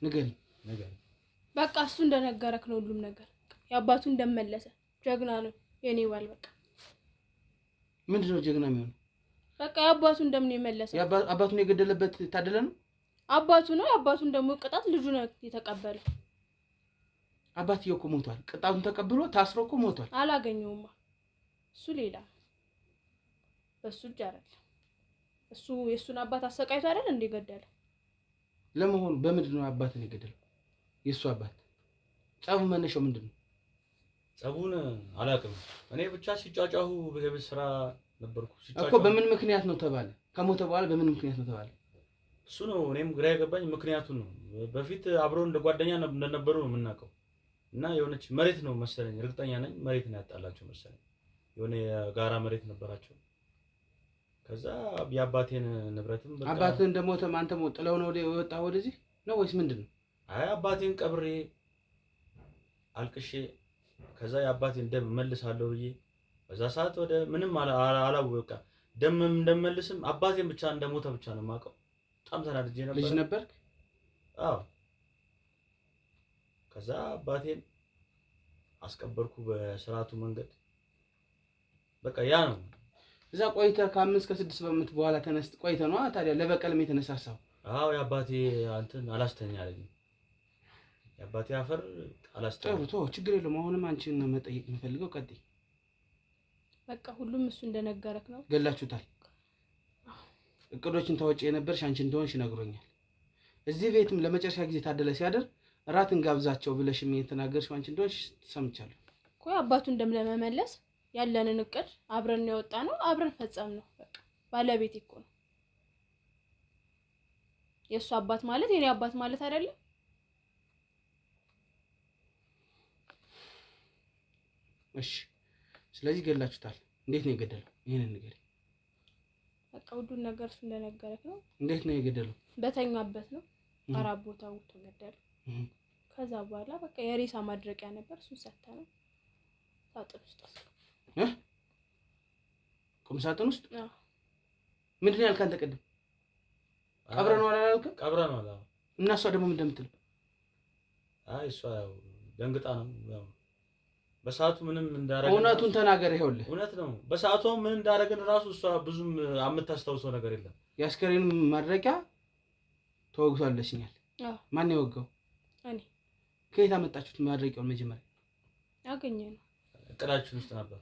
ንገሪኝ። በቃ እሱ እንደነገረክ ነው ሁሉም ነገር። የአባቱን ደም መለሰ። ጀግና ነው የኔ ባል። በቃ ምንድን ነው ጀግና የሚሆነው? በቃ የአባቱን ደም ነው የመለሰው። አባቱን የገደለበት ታደለ ነው? አባቱ ነው። የአባቱን ደግሞ ቅጣት ልጁ ነው የተቀበለው። አባትየው እኮ ሞቷል። ቅጣቱን ተቀብሎ ታስሮ እኮ ሞቷል። አላገኘውማ። እሱ ሌላ በሱ እጅ አይደለም። እሱ የሱን አባት አሰቃይቶ አይደል እንደ ገደለ። ለመሆኑ በምንድን ነው አባትን የገደለው? የሱ አባት ጸቡ መነሻው ምንድን ነው? ጸቡን አላውቅም እኔ ብቻ ሲጫጫሁ በቤት ስራ ነበርኩ። እኮ በምን ምክንያት ነው ተባለ? ከሞተ በኋላ በምን ምክንያት ነው ተባለ? እሱ ነው እኔም ግራ የገባኝ ምክንያቱን ነው። በፊት አብሮ እንደ ጓደኛ እንደነበሩ ነው የምናውቀው። እና የሆነች መሬት ነው መሰለኝ፣ እርግጠኛ ነኝ መሬት ነው ያጣላቸው መሰለኝ። የሆነ የጋራ መሬት ነበራቸው። ከዛ የአባቴን ንብረትም በቃ አባትህ እንደሞተ አንተ ጥለው ነው የወጣህ ወደዚህ ነው ወይስ ምንድን ነው? አይ አባቴን ቀብሬ አልቅሼ ከዛ የአባቴን ደም መልሳለሁ ብዬ በዛ ሰዓት ወደ ምንም አላወቀ ደም እንደመልስም አባቴን ብቻ እንደሞተ ብቻ ነው የማውቀው። በጣም ተናድጄ ነበር። ልጅ ነበርክ? አዎ። ከዛ አባቴን አስቀበርኩ በስርዓቱ መንገድ። በቃ ያ ነው። እዛ ቆይተህ ከ5 ከ6 ዓመት በኋላ ተነስት ቆይተህ ነው ታዲያ ለበቀልም የተነሳሳው? አዎ የአባቴ አንተን አላስተኛ አለኝ። የአባቴ አፈር አላስተኛ። ጥሩ ችግር የለውም። አሁንም አንቺን መጠየቅ የምፈልገው ቀጥይ። በቃ ሁሉም እሱ እንደነገረክ ነው። ገላችሁታል። እቅዶችን ታወጪ የነበርሽ አንቺ እንደሆንሽ ነግሮኛል። እዚህ ቤትም ለመጨረሻ ጊዜ ታደለ ሲያደር እራትን ጋብዛቸው ብለሽ የተናገርሽው አንቺ እንደሆንሽ ሰምቻለሁ እኮ። አባቱን ደም ለመመለስ ያለንን እቅድ አብረን ነው የወጣ ነው፣ አብረን ፈጸም ነው። በቃ ባለቤት እኮ ነው። የእሱ አባት ማለት የኔ አባት ማለት አይደለም። እሺ ስለዚህ ገላችሁታል። እንዴት ነው የገደለው? ይሄንን ንገሪኝ። በቃ ሁሉን ነገር እሱ እንደነገረክ ነው። እንዴት ነው የገደለው? በተኛበት ነው። አራት ቦታ ወጥቶ ገደለው። ከዛ በኋላ በቃ የሬሳ ማድረቂያ ነበር፣ እሱን ሰተነው ሳጥን ውስጥ አስቀመጥነው። ቁም ሳጥን ውስጥ? አዎ። ምንድን ነው ያልከው አንተ ቅድም? ቀብረነዋል አላልክም? ቀብረነዋል። እና እሷ ደግሞ ምን እንደምትለው? አይ እሷ ያው ደንግጣ ነው ያው በሰዓቱ ምንም እንዳረገ። እውነቱን ተናገር። ይኸውልህ እውነት ነው። በሰዓቱ ምን እንዳረገን ራሱ እሷ ብዙም የምታስታውሰው ነገር የለም። የአስከሬን ማድረቂያ ተወግቷለሽኛል። አዎ። ማን የወጋው? እኔ። ከየት አመጣችሁት ማድረቂያውን? መጀመሪያ አገኘነው። እቅዳችን ውስጥ ነበር።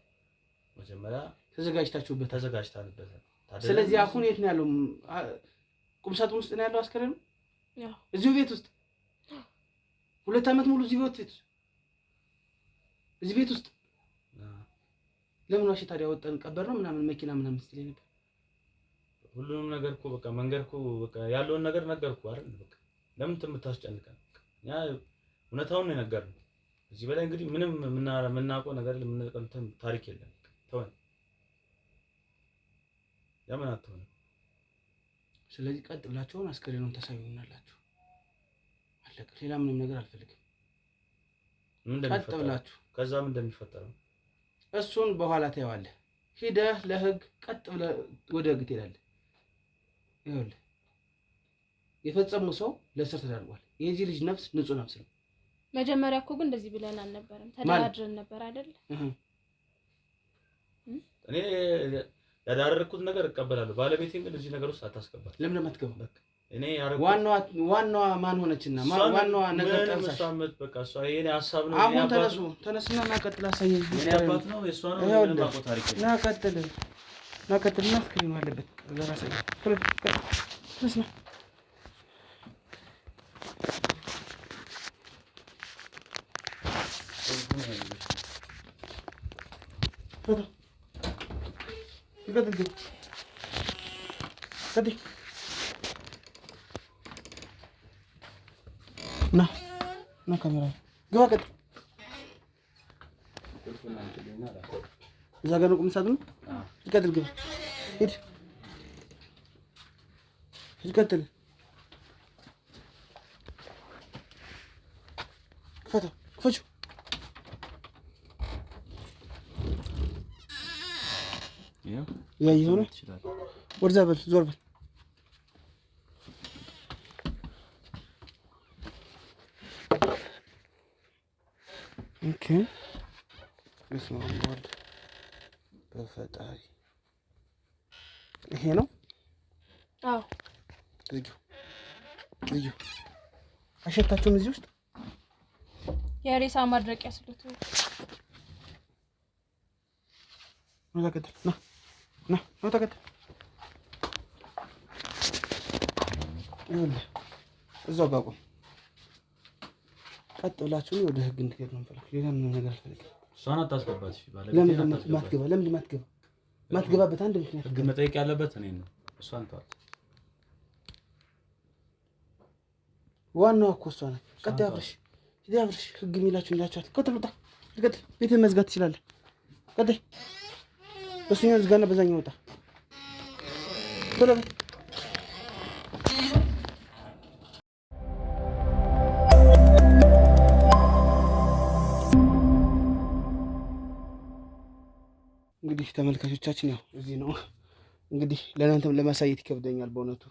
መጀመሪያ ተዘጋጅታንበት። ስለዚህ አሁን የት ነው ያለው? ቁም ሳጥን ውስጥ ነው ያለው አስከሬኑ? አዎ። እዚሁ ቤት ውስጥ 2 ዓመት ሙሉ እዚህ ቤት ውስጥ ለምን ዋሽ ታዲያ? ወጣን ቀበር ነው ምናምን መኪና ምናምን ስትል ነበር። ሁሉንም ነገር እኮ በቃ መንገርኩ፣ በቃ ያለውን ነገር ነገርኩ አይደል? በቃ ለምን ትምታስጨንቀን? ያ እውነታውን ነው የነገርነው። እዚህ በላይ እንግዲህ ምንም የምናውቀው ነገር የምንቀልተን ታሪክ የለም። ተወን። ለምን አትሆን? ስለዚህ ቀጥ ብላችሁን አስከሬኑን ታሳዩናላችሁ። አለቀ። ሌላ ምንም ነገር አልፈልግም። ቀጥ ብላችሁ ከዛ ምን እንደሚፈጠረው እሱን በኋላ ታየዋለህ። ሂደህ ለህግ ቀጥ ብለህ ወደ ህግ ትሄዳለህ። ይኸውልህ የፈጸመው ሰው ለእስር ተዳርጓል። የዚህ ልጅ ነፍስ ንጹህ ነፍስ ነው። መጀመሪያ እኮ ግን እንደዚህ ብለን አልነበረም፣ ተደራድረን ነበር አይደል? እኔ ያዳረኩት ነገር እቀበላለሁ። ባለቤቴን ግን እዚህ ነገር ውስጥ አታስገባል። ለምን አትገባም? በቃ እኔ ያረኩት ዋናዋ ማን ሆነችና ዋናዋ ነገር ጠንሳሽ። በቃ እሷ የኔ ሐሳብ ነው። አሁን ተነስና ና ቀጥል። አሳየኝ። የኔ አባት ነው የሷ ነው የማውቀው ታሪክ ነው። ና ቀጥልና ስክሪኑ አለበት ለራስህ ተነስና ና ካሜራ ግባ። ቀጥ እዛ ጋር ነው ቁም ሳጥኑ። ቀጥል፣ ግባ፣ ሂድ፣ ቀጥል፣ ክፈችው። ያየኸው ነው። ወደዛ በል፣ ዞር በል። ኦኬ። በስመ አብ ወወልድ በፈጣሪ። ይሄ ነው? አዎ። ልዩ አሸታችሁም እዚህ ውስጥ የሬሳ ማድረቂያ ስለቱ ነው። ተከተል፣ ና ተከተል። ይኸውልህ እዛው ጋር ቆም። ቀጥ ብላችሁ ወደ ህግ እንድትሄዱ ነው የምፈልገው። ሌላ ምንም ነገር አልፈልግም። እሷን አታስገባት። እሺ ባለቤቴ ለምን ማትገባበት አንድ ምክንያት ህግ መጠየቅ ያለበት እኔ ነው። እሷን ተዋት። ዋናዋ እኮ እሷ ናት። ቀጥ ያብርሽ ህግ የሚላችሁ እንዳቻት። ቀጥል፣ ውጣ፣ ቀጥል። ቤትህን መዝጋት ትችላለህ። ቀጥል። በሱኛው ዝጋና በዛኛው ወጣ። እንግዲህ ተመልካቾቻችን ያው እዚህ ነው እንግዲህ ለእናንተም ለማሳየት ይከብደኛል በእውነቱ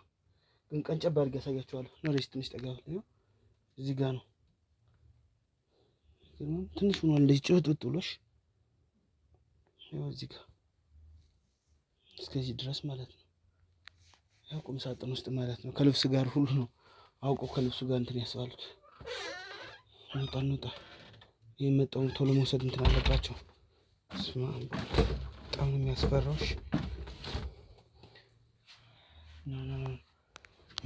ግን ቀንጨብ አድርጌ ያሳያችኋለሁ። ኖሬስ ትንሽ ጠጋ ብለው እዚህ ጋር ነው ትንሽ ሆኗል እንደዚህ ጭብጥ ብሎሽ ያው እዚህ ጋር እስከዚህ ድረስ ማለት ነው። ያው ቁም ሳጥን ውስጥ ማለት ነው ከልብስ ጋር ሁሉ ነው አውቀው ከልብሱ ጋር እንትን ያስባሉት። እንውጣ የመጣውን ቶሎ መውሰድ እንትን አለባቸው። በጣም ነው የሚያስፈራው። ምን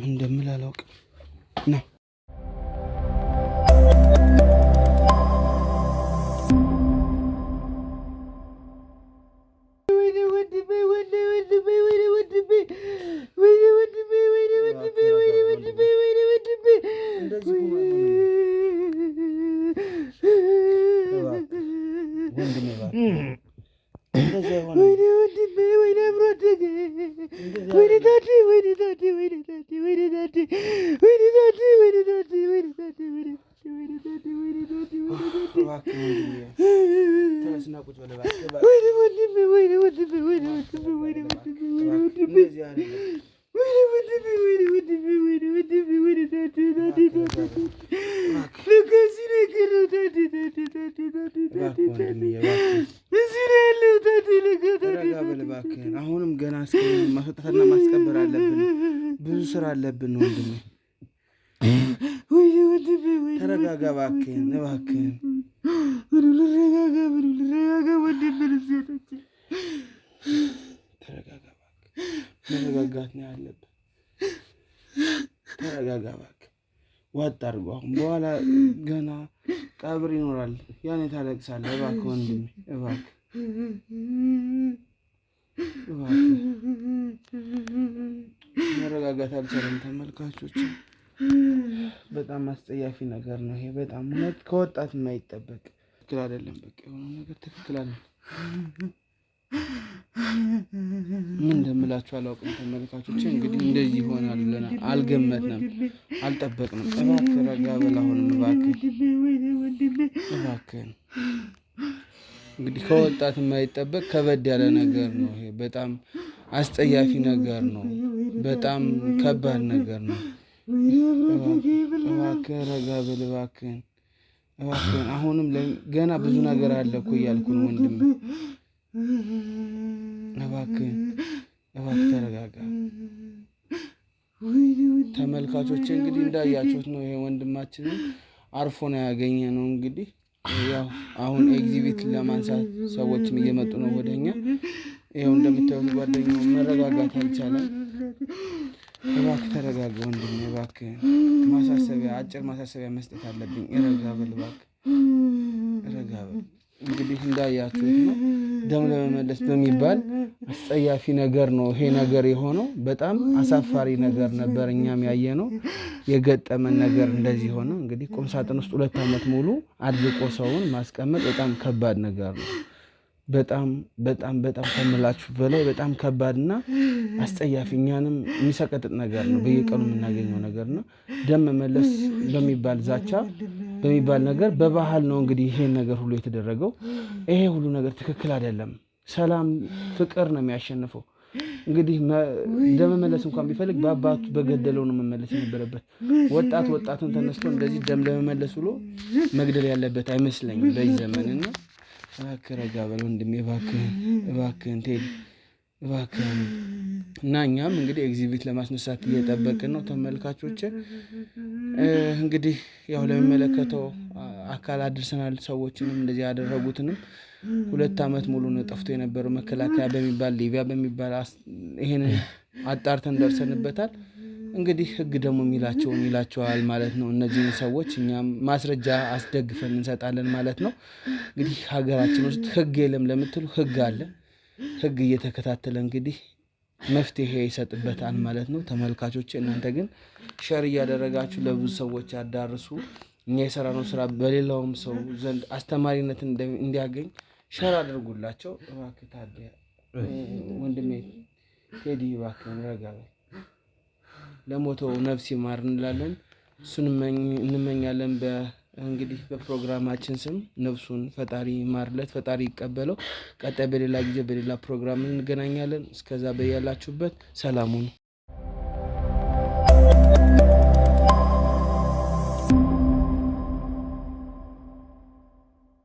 እንደምል አላውቅም ና አሁንም ገና ማስወጣትና ማስቀበር አለብን። ብዙ ስራ አለብን ወንድሜ። ተረጋጋ እባክህን እባክህን። ተረጋጋ እባክህ። መረጋጋት ነው ያለብን። ተረጋጋ እባክህ። ዋጥ አድርገው። አሁን በኋላ ገና ቀብር ይኖራል። ያኔ ታለቅሳለህ። እባክህ ወንድሜ እባክህ መረጋጋት አልቻለም። ተመልካቾች በጣም አስጸያፊ ነገር ነው ይሄ። በጣም እውነት ከወጣት የማይጠበቅ ትክክል አይደለም። በቃ የሆነ ነገር ትክክል አይደለም። ምን እንደምላችሁ አላውቅም። ተመልካቾች እንግዲህ እንደዚህ ይሆናል ብለን አልገመትንም፣ አልጠበቅንም። እባክህ ረጋ በል። አሁንም እባክህን እንግዲህ ከወጣት የማይጠበቅ ከበድ ያለ ነገር ነው ይሄ። በጣም አስጸያፊ ነገር ነው። በጣም ከባድ ነገር ነው። እባክህ ረጋ በል እባክህን። አሁንም ገና ብዙ ነገር አለ እኮ እያልኩ ነው ወንድም። እባክህ ተረጋጋ። ተመልካቾች እንግዲህ እንዳያችሁት ነው ይሄ ወንድማችንን አርፎ ነው ያገኘ ነው። እንግዲህ ያው አሁን ኤግዚቢት ለማንሳት ሰዎችም እየመጡ ነው ወደኛ። ይኸው እንደምታዩት ጓደኛው መረጋጋት አልቻለም። እባክህ ተረጋጋ ወንድሜ እባክህ። አጭር ማሳሰቢያ መስጠት አለብኝ። ረጋ በል እባክህ ረጋ በል። እንግዲህ እንዳያችሁት ነው ደም ለመመለስ በሚባል አስጸያፊ ነገር ነው ይሄ ነገር የሆነው። በጣም አሳፋሪ ነገር ነበር። እኛም ያየነው የገጠመን ነገር እንደዚህ ሆነ። እንግዲህ ቁም ሳጥን ውስጥ 2 ዓመት ሙሉ አድርቆ ሰውን ማስቀመጥ በጣም ከባድ ነገር ነው። በጣም ከምላችሁ በላይ በጣም ከባድና አስጸያፊ እኛንም የሚሰቀጥጥ ነገር ነው። በየቀኑ የምናገኘው ነገር ነው። ደም መመለስ በሚባል ዛቻ በሚባል ነገር በባህል ነው እንግዲህ ይሄን ነገር ሁሉ የተደረገው። ይሄ ሁሉ ነገር ትክክል አይደለም። ሰላም፣ ፍቅር ነው የሚያሸንፈው። እንግዲህ ደም መመለስ እንኳን ቢፈልግ በአባቱ በገደለው ነው መመለስ የነበረበት። ወጣቱን ተነስቶ እንደዚህ ደም ለመመለስ ብሎ መግደል ያለበት አይመስለኝም በዚህ ዘመንና እባክህ ረጋ በል ወንድሜ እባክህን ቴዲ እባክህን። እና እኛም እንግዲህ ኤግዚቢት ለማስነሳት እየጠበቅን ነው። ተመልካቾች እንግዲህ ያው ለሚመለከተው አካል አድርሰናል። ሰዎችንም እንደዚህ ያደረጉትንም 2 ዓመት ሙሉ ነው ጠፍቶ የነበረው። መከላከያ በሚባል ሊቢያ በሚባል ይሄንን አጣርተን ደርሰንበታል። እንግዲህ ህግ ደግሞ የሚላቸውን ይላቸዋል ማለት ነው። እነዚህን ሰዎች እኛም ማስረጃ አስደግፈን እንሰጣለን ማለት ነው። እንግዲህ ሀገራችን ውስጥ ህግ የለም ለምትሉ ህግ አለ። ህግ እየተከታተለ እንግዲህ መፍትሄ ይሰጥበታል ማለት ነው። ተመልካቾች እናንተ ግን ሸር እያደረጋችሁ ለብዙ ሰዎች አዳርሱ። እኛ የሰራነው ስራ በሌላውም ሰው ዘንድ አስተማሪነት እንዲያገኝ ሸር አድርጉላቸው። እባክህ ታዲያ ወንድሜ ቴዲ እባክህን ረጋ በል። ለሞተው ነፍስ ይማር እንላለን። እሱን እንመኛለን። እንግዲህ በፕሮግራማችን ስም ነፍሱን ፈጣሪ ይማርለት፣ ፈጣሪ ይቀበለው። ቀጣይ በሌላ ጊዜ በሌላ ፕሮግራም እንገናኛለን። እስከዛ በያላችሁበት ሰላም ሁኑ።